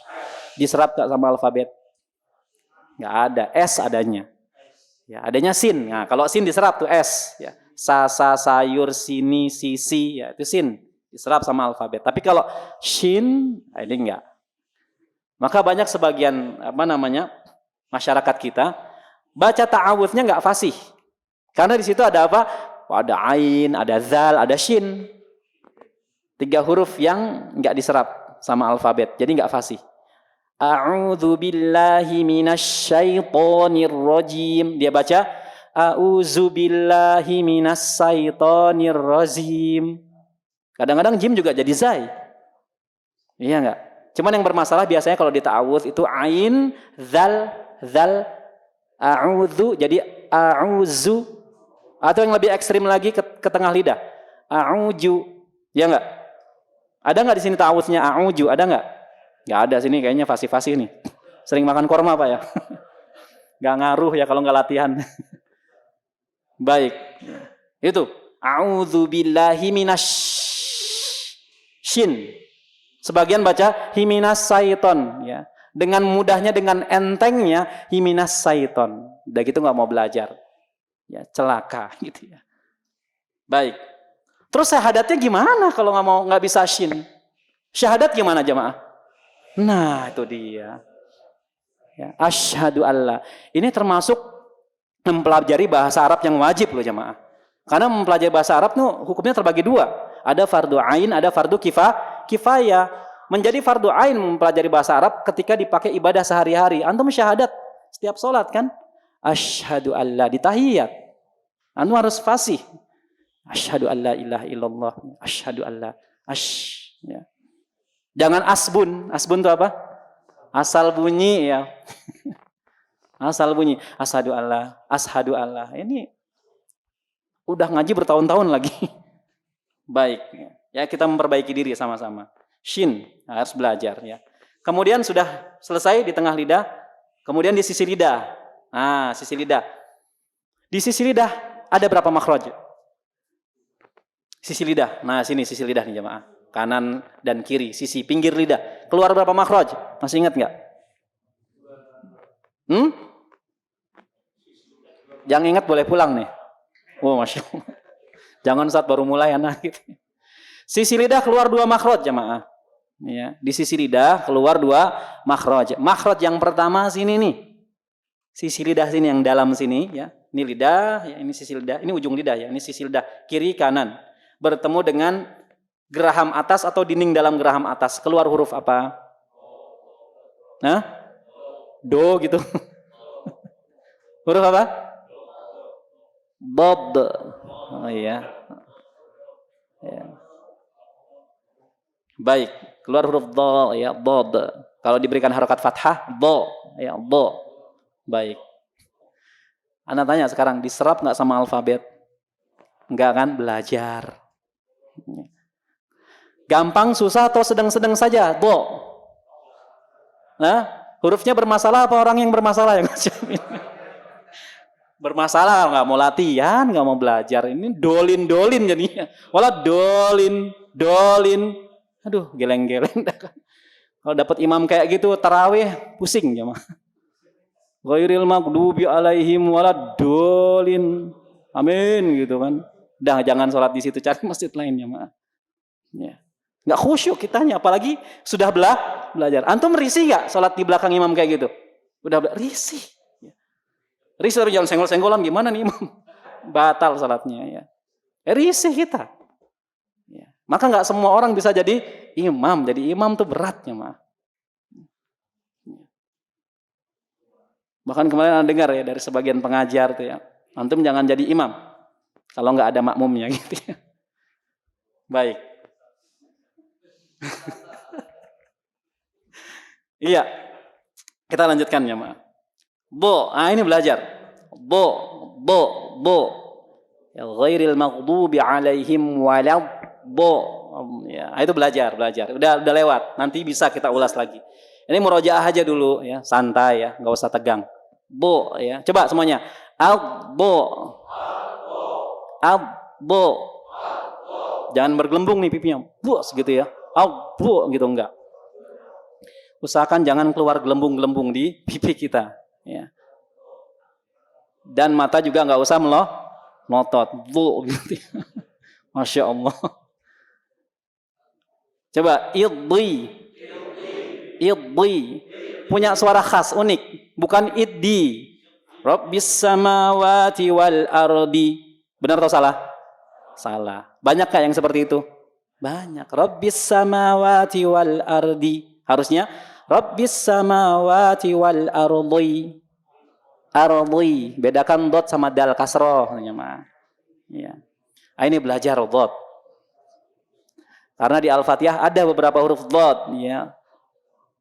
Diserap nggak sama alfabet? Nggak ada. S adanya. Ya, adanya sin. Nah, kalau sin diserap tuh S. Ya. Sa, sayur, sini, sisi. Ya, itu sin. Diserap sama alfabet. Tapi kalau shin, ini enggak. Maka banyak sebagian masyarakat kita baca ta'awudnya enggak fasih. Karena di situ ada apa? Ada ain, ada zal, ada shin. 3 huruf yang enggak diserap sama alfabet. Jadi enggak fasih. A'udzu billahi minasyaitonir rajim. Dia baca a'udzu billahi minasyaitonir rajim. Kadang-kadang jim juga jadi zai. Iya enggak? Cuman yang bermasalah biasanya kalau di ta'awudz itu ain, zal, a'udzu jadi a'udzu. Atau yang lebih ekstrim lagi ke tengah lidah. A'udzu. Ya enggak? Ada enggak di sini ta'awudznya a'udzu? Ada enggak? Enggak ada sini kayaknya fasih-fasih nih. Sering makan korma Pak ya? Enggak ngaruh ya kalau enggak latihan. Baik. Itu a'udzu billahi shin. Sebagian baca himinas syaiton ya. Dengan mudahnya, dengan entengnya himinas syaiton. Udah gitu enggak mau belajar. Ya, celaka gitu ya. Baik. Terus syahadatnya gimana kalau enggak bisa shin? Syahadat gimana jemaah? Nah, itu dia. Ya, asyhadu alla. Ini termasuk mempelajari bahasa Arab yang wajib loh jemaah. Karena mempelajari bahasa Arab tuh hukumnya terbagi 2. Ada fardu ain, ada fardu kifayah. Menjadi fardu ain mempelajari bahasa Arab ketika dipakai ibadah sehari-hari. Antum syahadat setiap sholat kan? Asyhadu alla di tahiyat. Antum harus fasih. Asyhadu alla ilaha illallah. Asyhadu alla. Ya. Jangan asbun. Asbun itu apa? Asal bunyi ya. Asal bunyi. Asyhadu alla. Ashhadu alla. Ini udah ngaji bertahun-tahun lagi. Baik. Ya, kita memperbaiki diri sama-sama. Shin, harus belajar ya. Kemudian sudah selesai di tengah lidah, kemudian di sisi lidah. Nah, sisi lidah. Di sisi lidah ada berapa makhraj? Sisi lidah. Nah, sini sisi lidah nih jemaah. Kanan dan kiri, sisi pinggir lidah. Keluar berapa makhraj? Masih ingat enggak? Yang ingat boleh pulang nih. Oh, Masya Allah. Jangan saat baru mulai anak gitu. Sisi lidah keluar 2 makhraj jemaah. Ya, di sisi lidah keluar 2 makhraj. Makhraj yang pertama sini nih. Sisi lidah sini yang dalam sini ya. Ini lidah, ya ini sisi lidah, ini ujung lidah ya. Ini sisi lidah kiri kanan. Bertemu dengan geraham atas atau dinding dalam geraham atas. Keluar huruf apa? Nah? Do gitu. Huruf apa? Bob. Oh iya. Ya. Baik, keluar huruf dha ya, dhad. Kalau diberikan harokat fathah, dha ya, dha. Baik. Anda tanya sekarang, diserap enggak sama alfabet? Enggak kan? Belajar. Gampang, susah atau sedang-sedang saja? Dha. Nah, hurufnya bermasalah apa orang yang bermasalah yang macam ini? Bermasalah, nggak mau latihan, nggak mau belajar. Ini dolin jadinya. Walah dolin. Aduh, geleng-geleng. Kalau dapat imam kayak gitu, tarawih pusing jemaah. Ghairil maghdubi alaihim waladdallin. Amin gitu kan. Udah jangan sholat di situ, cari masjid lain jemaah. Ya. Nggak khusyuk kitanya, apalagi sudah belajar. Antum risih nggak sholat di belakang imam kayak gitu? Udah risih. Risih tapi jangan senggol-senggolan, gimana nih imam? Batal salatnya ya. Risih kita. Ya. Maka nggak semua orang bisa jadi imam. Jadi imam tuh beratnya mah. Bahkan kemarin Anda dengar ya dari sebagian pengajar tuh ya. Antum jangan jadi imam kalau nggak ada makmumnya gitu ya. Baik. Iya. Kita lanjutkan ya, Ma. Bo, ini belajar. Bo. Ya, ghairil maghdubi alaihim walad bo. Ya, itu belajar. Udah lewat. Nanti bisa kita ulas lagi. Ini murojaah aja dulu ya, santai ya, enggak usah tegang. Bo ya. Coba semuanya. Bo. Jangan bergelembung nih pipinya. Bos gitu ya. Bo gitu enggak. Usahakan jangan keluar gelembung-gelembung di pipi kita. Ya. Dan mata juga nggak usah melotot, gitu. Masya Allah. Coba iddi, punya suara khas unik, bukan iddi. Rabbis samawati wal ardi. Benar atau salah? Salah. Banyak kah yang seperti itu? Banyak. Rabbis samawati wal ardi. Harusnya Rabbis samawati wal ardi. Ardi, bedakan dot sama dal kasroh, ya. Ini belajar dot. Karena di Al-Fatihah ada beberapa huruf dot, ya.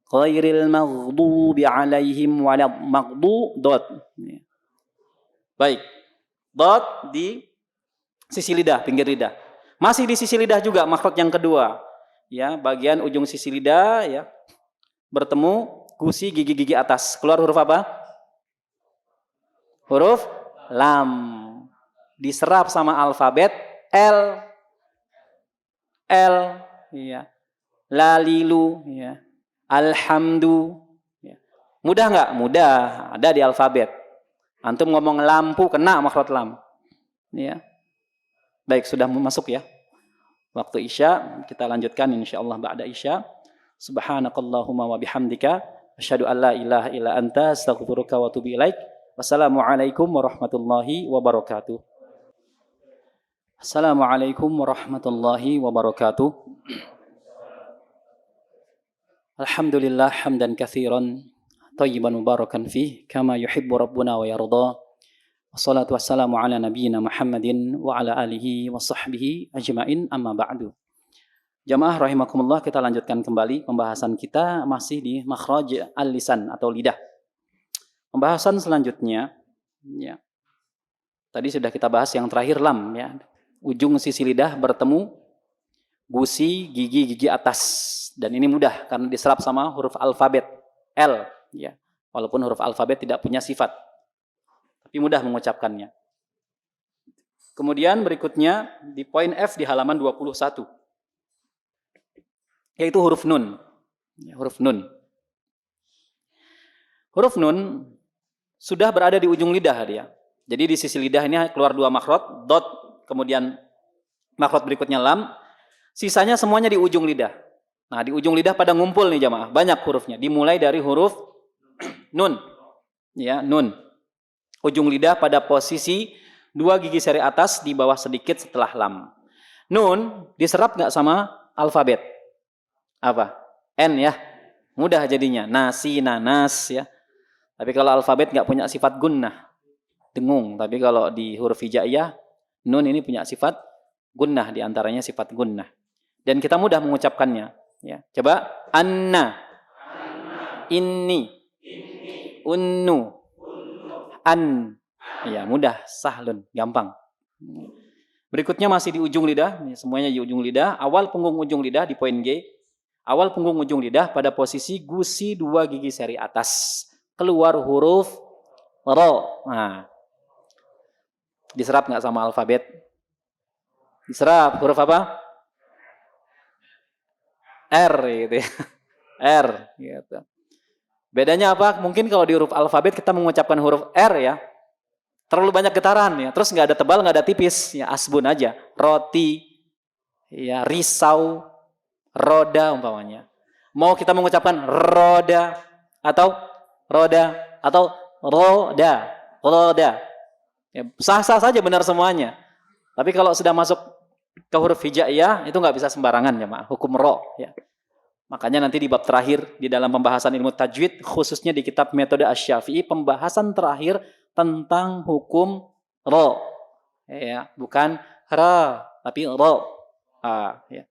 Ghairil maghdubi alaihim walad maghdu dot. Ya. Baik, dot di sisi lidah, pinggir lidah. Masih di sisi lidah juga makhraj yang kedua, ya, bagian ujung sisi lidah, ya, bertemu gusi gigi-gigi atas. Keluar huruf apa? Huruf lam. Diserap sama alfabet L, ya. Lalilu, ya. Alhamdu, ya. Mudah nggak? Mudah. Ada di alfabet. Antum ngomong lampu kena makhraj lam, ya. Baik, sudah masuk ya. Waktu Isya kita lanjutkan insyaallah ba'da Isya. Subhanakallahumma wa bihamdika asyhadu an la ilaha illa anta astaghfiruka wa atubu ilaik. Wassalamualaikum warahmatullahi wabarakatuh. Assalamualaikum warahmatullahi wabarakatuh. Alhamdulillah hamdan katsiran thayyiban mubarakan fih kama yuhibbu rabbuna wa yarda. Wassalatu wassalamu ala nabiyyina Muhammadin wa ala alihi wa sahbihi ajmain, amma ba'du. Jamaah rahimakumullah, kita lanjutkan kembali pembahasan kita masih di makhraj al-lisan atau lidah. Pembahasan selanjutnya ya. Tadi sudah kita bahas yang terakhir lam ya. Ujung sisi lidah bertemu gusi gigi atas, dan ini mudah karena diserap sama huruf alfabet L ya. Walaupun huruf alfabet tidak punya sifat, tapi mudah mengucapkannya. Kemudian berikutnya di poin F di halaman 21, yaitu huruf nun. Ya, huruf nun. Huruf nun sudah berada di ujung lidah dia. Jadi di sisi lidah ini keluar dua makhraj, dot, kemudian makhraj berikutnya lam. Sisanya semuanya di ujung lidah. Nah, di ujung lidah pada ngumpul nih jamaah, banyak hurufnya. Dimulai dari huruf nun. Ya, nun. Ujung lidah pada posisi dua gigi seri atas di bawah sedikit setelah lam. Nun diserap nggak sama alfabet? Apa? N ya. Mudah jadinya. Nasi, nanas ya. Tapi kalau alfabet nggak punya sifat gunnah, dengung. Tapi kalau di huruf hijaiyah, nun ini punya sifat gunnah, diantaranya sifat gunnah. Dan kita mudah mengucapkannya. Ya. Coba. Anna. Inni. Unnu. An. Ya, mudah. Sahlun. Gampang. Berikutnya masih di ujung lidah. Semuanya di ujung lidah. Awal punggung ujung lidah di poin G. Awal punggung ujung lidah pada posisi gusi dua gigi seri atas. Keluar huruf ro. Nah. Diserap nggak sama alfabet? Diserap. Huruf apa? R gitu ya. R gitu. Bedanya apa? Mungkin kalau di huruf alfabet kita mengucapkan huruf R ya, terlalu banyak getaran ya. Terus nggak ada tebal, nggak ada tipis, ya asbun aja. Roti, ya risau, roda umpamanya. Mau kita mengucapkan roda atau roda atau roda. Ya, sah-sah saja benar semuanya. Tapi kalau sudah masuk ke huruf hijaiyah itu nggak bisa sembarangan ya, hukum ro ya. Makanya nanti di bab terakhir di dalam pembahasan ilmu tajwid, khususnya di kitab Metode Asy-Syafi'i, pembahasan terakhir tentang hukum ro. Ya, bukan ra, tapi ro. Ya.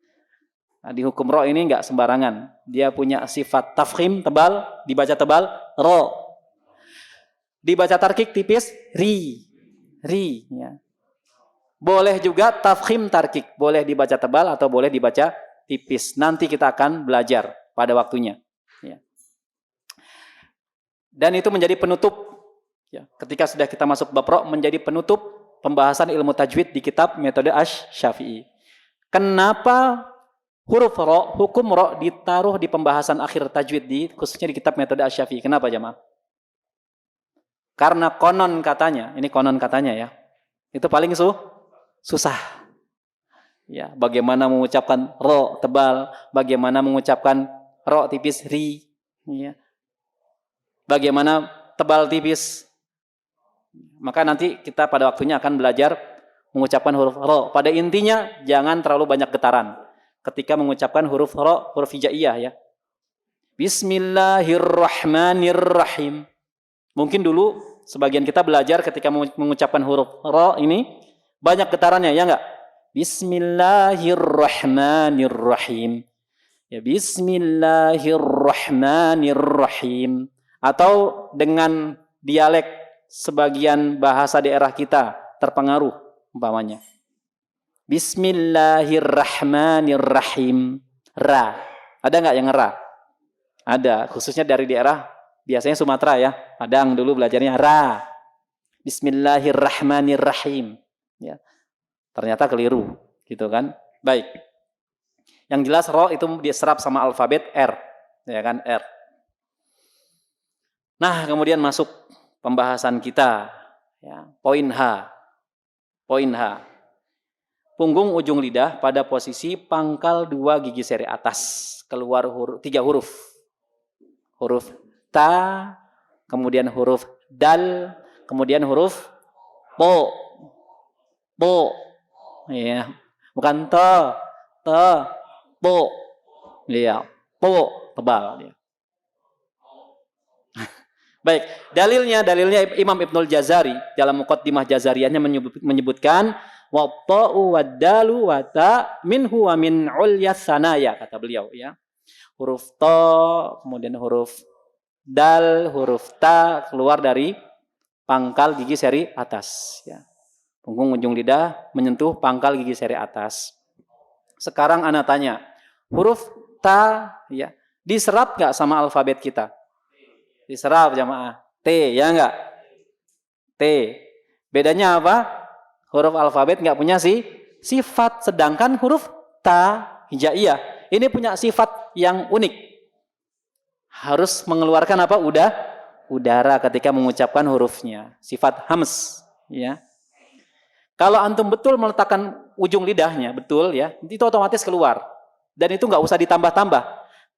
Nah, di hukum ro ini nggak sembarangan. Dia punya sifat tafkhim, tebal, dibaca tebal, ro. Dibaca tarkik tipis, ri. Ri, ya. Boleh juga tafkhim tarkik, boleh dibaca tebal atau boleh dibaca tipis. Nanti kita akan belajar pada waktunya. Ya. Dan itu menjadi penutup. Ya. Ketika sudah kita masuk bab ro, menjadi penutup pembahasan ilmu tajwid di kitab Metode Asy-Syafi'i. Kenapa huruf ro, hukum ro ditaruh di pembahasan akhir tajwid khususnya di kitab Metode Asy-Syafi'i? Kenapa jamaah? Karena konon katanya, ini konon katanya ya, itu paling susah. Ya, bagaimana mengucapkan ro tebal, bagaimana mengucapkan ro tipis ri, ya. Bagaimana tebal tipis. Maka nanti kita pada waktunya akan belajar mengucapkan huruf ro. Pada intinya jangan terlalu banyak getaran ketika mengucapkan huruf ro, huruf hijaiyah ya. Bismillahirrahmanirrahim. Mungkin dulu sebagian kita belajar ketika mengucapkan huruf ro ini banyak getarannya ya enggak? Bismillahirrahmanirrahim. Ya, Bismillahirrahmanirrahim. Atau dengan dialek sebagian bahasa daerah kita terpengaruh umpamanya. Bismillahirrahmanirrahim. Ra. Ada enggak yang ra? Ada, khususnya dari daerah biasanya Sumatera ya. Padang dulu belajarnya ra. Bismillahirrahmanirrahim. Ya. Ternyata keliru, gitu kan? Baik. Yang jelas ro itu diserap sama alfabet R, ya kan? R. Nah, kemudian masuk pembahasan kita, ya. Poin H. Poin H. Punggung ujung lidah pada posisi pangkal dua gigi seri atas, keluar tiga huruf. Huruf ta, kemudian huruf dal, kemudian huruf po. Po. Ya, bukan po. Iya, po, tebal. Ya. Baik, dalilnya Imam Ibnul Jazari dalam Muqaddimah Jazariyahnya menyebutkan wa ta'u wa dalu wa ta minhu wa min ulyas sanaya, kata beliau ya. Huruf ta, kemudian huruf dal, huruf ta keluar dari pangkal gigi seri atas ya. Punggung ujung lidah menyentuh pangkal gigi seri atas. Sekarang ana tanya, huruf ta ya diserap enggak sama alfabet kita? Diserap jamaah. T, ya enggak? T. Bedanya apa? Huruf alfabet enggak punya sifat, sedangkan huruf ta, hijaiyah, ini punya sifat yang unik. Harus mengeluarkan apa? Udara ketika mengucapkan hurufnya. Sifat hams, ya. Kalau antum betul meletakkan ujung lidahnya, betul ya, itu otomatis keluar. Dan itu enggak usah ditambah-tambah.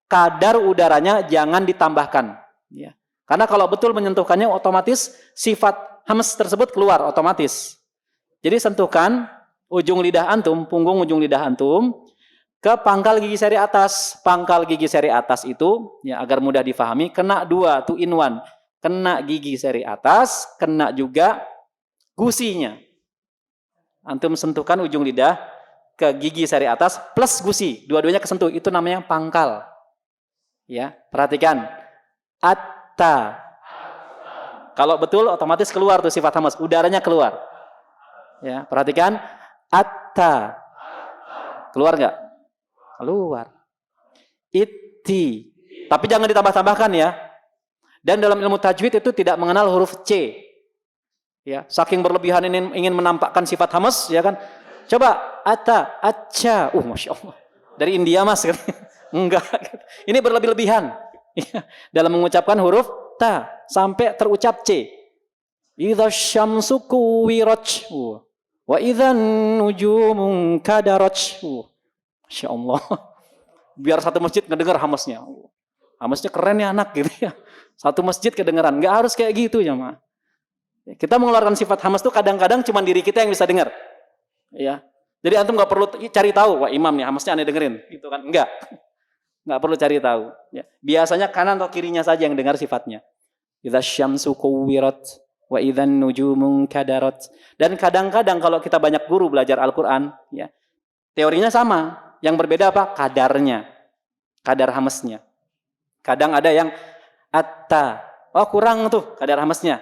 Kadar udaranya jangan ditambahkan. Ya. Karena kalau betul menyentuhkannya otomatis sifat hams tersebut keluar otomatis. Jadi sentuhkan ujung lidah antum, punggung ujung lidah antum ke pangkal gigi seri atas. Pangkal gigi seri atas itu ya agar mudah difahami kena 2, 2 in 1. Kena gigi seri atas, kena juga gusinya. Antum sentuhkan ujung lidah ke gigi seri atas plus gusi, dua-duanya kesentuh, itu namanya pangkal. Ya, perhatikan. Atta. Kalau betul otomatis keluar tuh sifat hamas, udaranya keluar. Ya, perhatikan. Atta. Keluar enggak? Keluar. Itti. Tapi jangan ditambah-tambahkan ya. Dan dalam ilmu tajwid itu tidak mengenal huruf C. Ya, saking berlebihan ingin menampakkan sifat hamas, ya kan? Coba atta, acca. Masya Allah. Dari India mas. Enggak. Ini berlebih-lebihan. Dalam mengucapkan huruf ta sampai terucap C. Idza syamsu kuwirat wa idzan nujumun kadarat. Masya Allah. Biar satu masjid ngedengar hamasnya. Hamasnya keren ya anak gitu ya. Satu masjid kedengaran. Enggak harus kayak gitu ya, Ma. Kita mengeluarkan sifat hamas itu kadang-kadang cuma diri kita yang bisa dengar. Ya. Jadi antum enggak perlu cari tahu, wah imam nih hamasnya aneh dengerin, gitu kan. Enggak perlu cari tahu. Ya. Biasanya kanan atau kirinya saja yang dengar sifatnya. Idza syamsu kuwirat wa idzan nujumun kadarat. Dan kadang-kadang kalau kita banyak guru belajar Al-Qur'an, ya. Teorinya sama, yang berbeda apa? Kadarnya. Kadar hamasnya. Kadang ada yang atta. Oh, kurang tuh kadar hamasnya.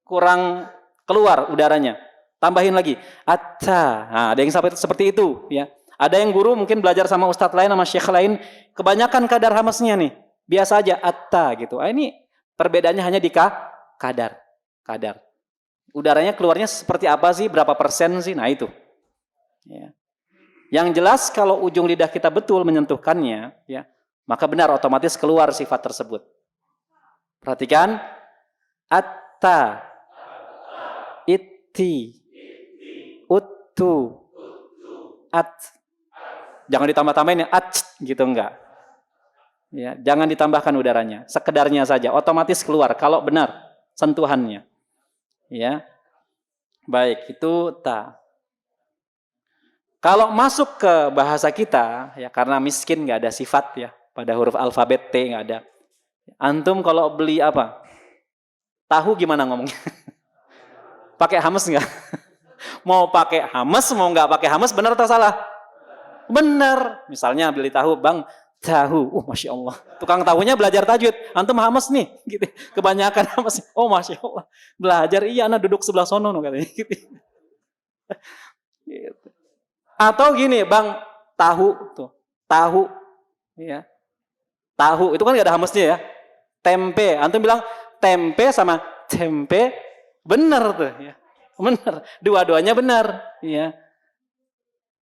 Kurang keluar udaranya. Tambahin lagi atta. Nah, ada yang seperti itu, ya. Ada yang guru mungkin belajar sama ustadz lain, sama syekh lain, kebanyakan kadar hamasnya nih. Biasa aja, atta gitu. Ini perbedaannya hanya di kadar. Udaranya keluarnya seperti apa sih? Berapa persen sih? Nah itu. Ya. Yang jelas kalau ujung lidah kita betul menyentuhkannya, ya, maka benar otomatis keluar sifat tersebut. Perhatikan. Atta. Itti. Uttu. At. Jangan ditambah-tambahin ya, gitu enggak. Ya, jangan ditambahkan udaranya, sekedarnya saja, otomatis keluar kalau benar sentuhannya. Ya. Baik, itu ta. Kalau masuk ke bahasa kita, ya karena miskin enggak ada sifat ya, pada huruf alfabet T enggak ada. Antum kalau beli apa? Tahu gimana ngomongnya? Pakai hamas enggak? Mau pakai hamas, mau enggak pakai hamas, benar atau salah? Benar. Misalnya beli tahu, Bang, tahu. Masya Allah. Tukang tahunya belajar tajwid. Antum hamas nih. Gitu. Kebanyakan hamas. Masya Allah. Belajar. Iya, anak duduk sebelah sono. Katanya. Gitu. Atau gini, Bang, tahu. Tuh. Tahu. Ya. Tahu. Itu kan gak ada hamasnya ya. Tempe. Antum bilang tempe sama tempe. Benar tuh. Ya. Benar. Dua-duanya benar. Ya.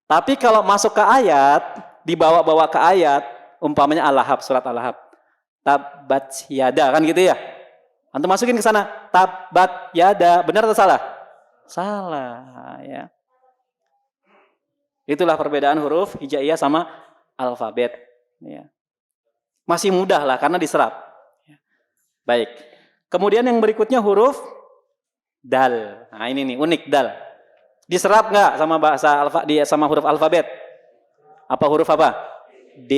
Tapi kalau masuk ke ayat, dibawa-bawa ke ayat, umpamanya Al-Lahab, surat Al-Lahab. Tabbat yada, kan gitu ya. Antum masukin ke sana, tabbat yada, benar atau salah? Salah, ya. Itulah perbedaan huruf hijaiyah sama alfabet. Ya. Masih mudah lah, karena diserap. Ya. Baik. Kemudian yang berikutnya huruf dal. Nah ini nih, unik dal. Diserap nggak sama bahasa sama huruf alfabet? Apa huruf apa? D.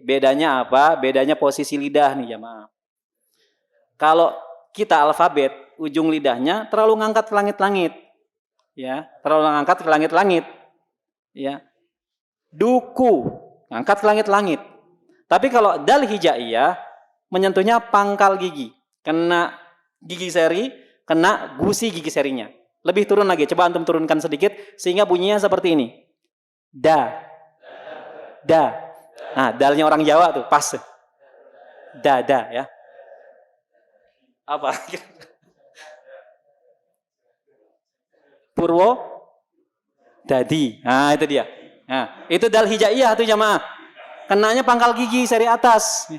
Bedanya apa? Bedanya posisi lidah nih jamaah. Kalau kita alfabet, ujung lidahnya terlalu ngangkat ke langit-langit. Ya, terlalu ngangkat ke langit-langit. Ya. Duku, ngangkat ke langit-langit. Tapi kalau dal hijaiyah menyentuhnya pangkal gigi. Kena gigi seri, kena gusi gigi serinya. Lebih turun lagi, coba antum turunkan sedikit sehingga bunyinya seperti ini. Da. Da. Nah, dalnya orang Jawa tuh, pas. Da ya. Apa? Purwo dadi. Nah, itu dia. Nah, itu dal hijaiyah tuh jamaah. Kenanya pangkal gigi seri atas.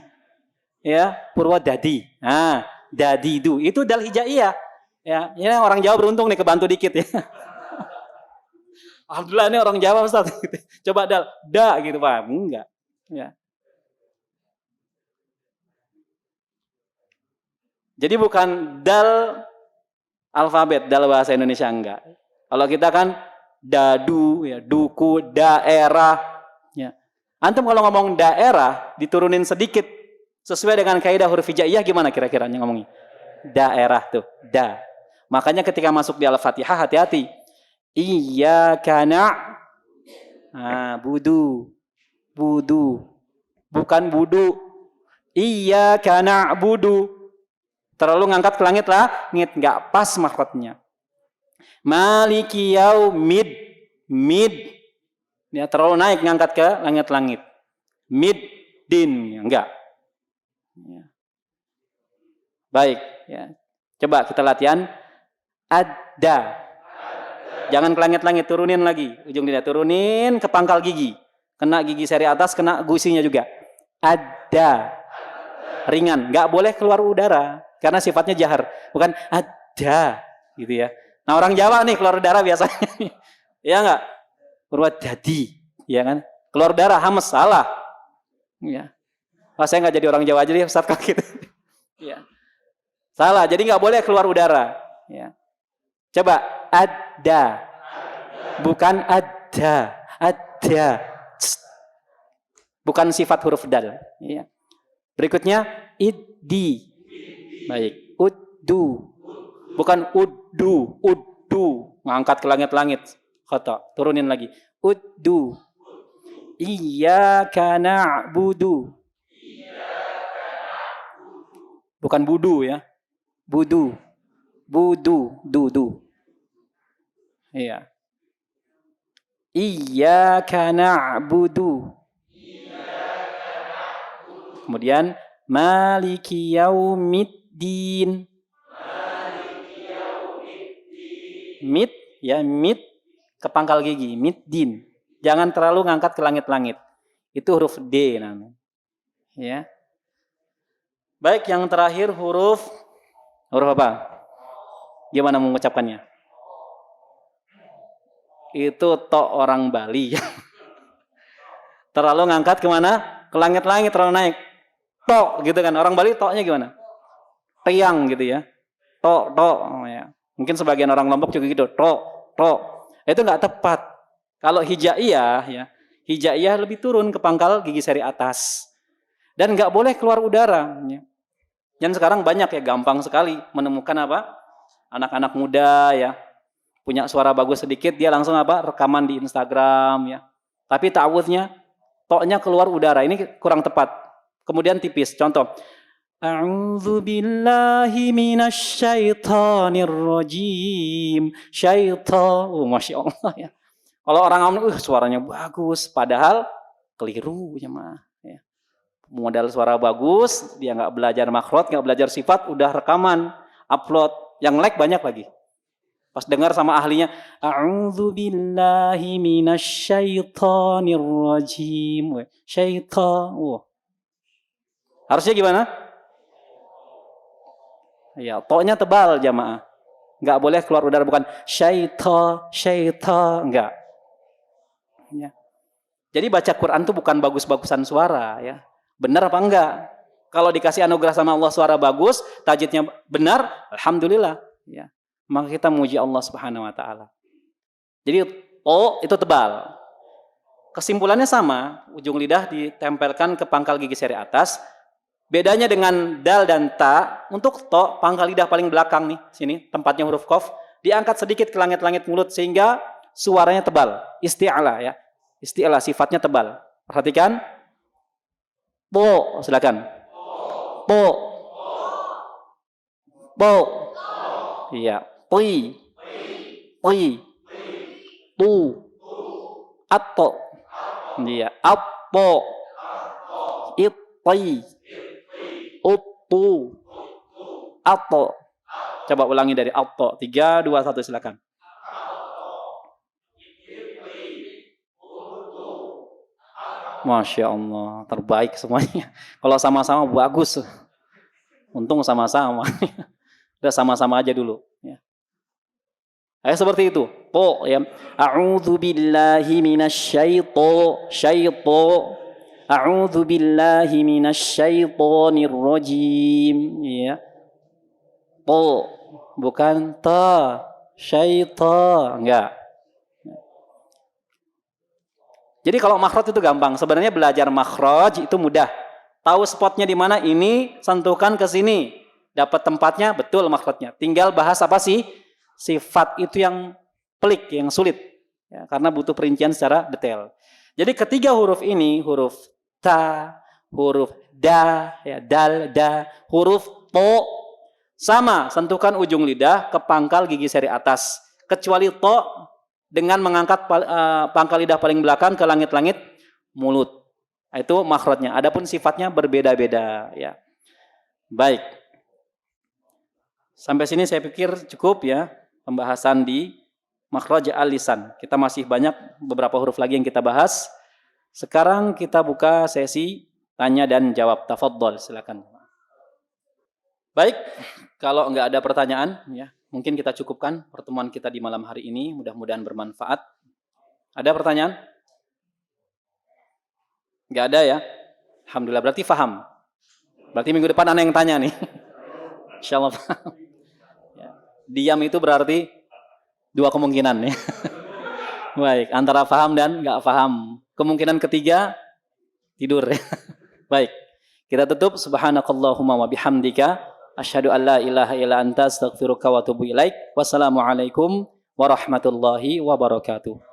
Ya, purwo dadi. Nah, dadidu. Itu dal hijaiyah. Ya, ini orang Jawa beruntung nih kebantu dikit ya. Alhamdulillah ini orang Jawa Ustaz. Coba dal, da gitu Pak. Enggak. Ya. Jadi bukan dal alfabet, dal bahasa Indonesia enggak. Kalau kita kan dadu, ya, duku, daerah. Ya. Antum kalau ngomong daerah diturunin sedikit sesuai dengan kaidah huruf hijaiyah gimana kira-kira ngomongnya? Daerah tuh, da. Makanya ketika masuk di Al-Fatihah hati-hati. Iyyaka budu. Budu. Bukan budu. Iyyaka na'budu. Terlalu ngangkat ke langit lah, enggak pas makhrajnya. Maliki yaumid. Mid. Ya, terlalu naik ngangkat ke langit-langit. Mid din, enggak. Ya. Baik, ya. Coba kita latihan. Ada. Jangan ke langit-langit, turunin lagi. Ujung lidah turunin ke pangkal gigi. Kena gigi seri atas, kena gusinya juga. Ada. Ringan, nggak boleh keluar udara karena sifatnya jahar. Bukan ada, gitu ya. Nah orang Jawa nih keluar udara biasanya. Ya nggak? Keluar dadi, ya kan? Keluar udara, hames, salah. Ya. Wah, saya nggak jadi orang Jawa aja deh, Ustaz kaget. Ya. Salah, jadi nggak boleh keluar udara. Ya. Coba ada, bukan ada, ada, bukan sifat huruf dal. Ya. Berikutnya iddi, baik, uddu, bukan uddu, uddu, ngangkat ke langit-langit, khata, turunin lagi, uddu, iyyaka na'budu, bukan budu ya, budu, budu, dudu. Iya. Iyyaka na'budu. Kemudian maliki yaumiddin. Mid ya, mid ke pangkal gigi, middin. Jangan terlalu ngangkat ke langit-langit. Itu huruf D namanya. Ya. Baik, yang terakhir huruf apa? Gimana mengucapkannya? Itu to orang Bali. Terlalu ngangkat kemana? Ke langit-langit, terlalu naik. To gitu kan. Orang Bali to-nya gimana? Tiang gitu ya. To. Oh, ya. Mungkin sebagian orang Lombok juga gitu. To. Itu nggak tepat. Kalau hijaiyah ya, hijaiyah lebih turun ke pangkal gigi seri atas. Dan nggak boleh keluar udara. Ya. Dan sekarang banyak ya, gampang sekali menemukan apa? Anak-anak muda ya, punya suara bagus sedikit, dia langsung apa? Rekaman di Instagram ya. Tapi ta'awudnya, to-nya keluar udara. Ini kurang tepat. Kemudian tipis. Contoh. A'udzu billahi minasyaitonir rajim. Syaitan. Masya Allah ya. Kalau orang awam suaranya bagus, padahal keliru ya mah. Ya. Modal suara bagus, dia nggak belajar makhraj, nggak belajar sifat, udah rekaman, upload. Yang like banyak lagi. Pas dengar sama ahlinya, a'udzu billahi minasyaitonir rajim. Syaitan. Harusnya gimana? Ya, to-nya tebal jamaah. Enggak boleh keluar udara, bukan syaitan, enggak. Ya. Jadi baca Quran itu bukan bagus-bagusan suara ya. Benar apa enggak? Kalau dikasih anugerah sama Allah suara bagus, tajwidnya benar, alhamdulillah ya. Maka kita muji Allah Subhanahu wa taala. Jadi to itu tebal. Kesimpulannya sama, ujung lidah ditempelkan ke pangkal gigi seri atas. Bedanya dengan dal dan ta, untuk to, pangkal lidah paling belakang nih, sini tempatnya huruf qaf, diangkat sedikit ke langit-langit mulut sehingga suaranya tebal. Isti'ala ya. Isti'ala sifatnya tebal. Perhatikan. Po, silakan. Po. Po. Iya. Pui. Pui. Tu. Atto. Iya. Appo. Itti. Uttu. Atto. Coba ulangi dari atto. 3, 2, 1 silakan. Masya Allah, terbaik semuanya. Kalau sama-sama bagus. Untung sama-sama. Udah sama-sama aja dulu. Ya. Seperti itu. Po ya. A'udzu billahi minasyaitonir A'udzu billahi minasyaitonir rajim. Ya. Po, bukan ta. Syaitan, enggak. Jadi kalau makhraj itu gampang. Sebenarnya belajar makhraj itu mudah. Tahu spotnya di mana, ini sentuhkan ke sini. Dapat tempatnya, betul makhrajnya. Tinggal bahas apa sih? Sifat itu yang pelik, yang sulit. Ya, karena butuh perincian secara detail. Jadi ketiga huruf ini, huruf ta, huruf da, ya, dal, da, huruf to, sama, sentuhkan ujung lidah ke pangkal gigi seri atas. Kecuali to, dengan mengangkat pangkal lidah paling belakang ke langit-langit mulut. Itu makhrajnya. Adapun sifatnya berbeda-beda. Ya. Baik. Sampai sini saya pikir cukup ya pembahasan di makhraj al-lisan. Kita masih banyak beberapa huruf lagi yang kita bahas. Sekarang kita buka sesi tanya dan jawab. Tafadhol, silakan. Baik, kalau nggak ada pertanyaan, ya mungkin kita cukupkan pertemuan kita di malam hari ini. Mudah-mudahan bermanfaat. Ada pertanyaan? Nggak ada ya? Alhamdulillah, berarti paham. Berarti minggu depan Anda yang tanya nih. Insya Allah paham. Ya. Diam itu berarti dua kemungkinan ya. Baik, antara paham dan nggak paham. Kemungkinan ketiga, tidur ya. Baik, kita tutup. Subhanakallahumma wa bihamdika. Asyhadu an la ilaha illa anta astaghfiruka wa atubu ilaik. Wassalamualaikum warahmatullahi wabarakatuh.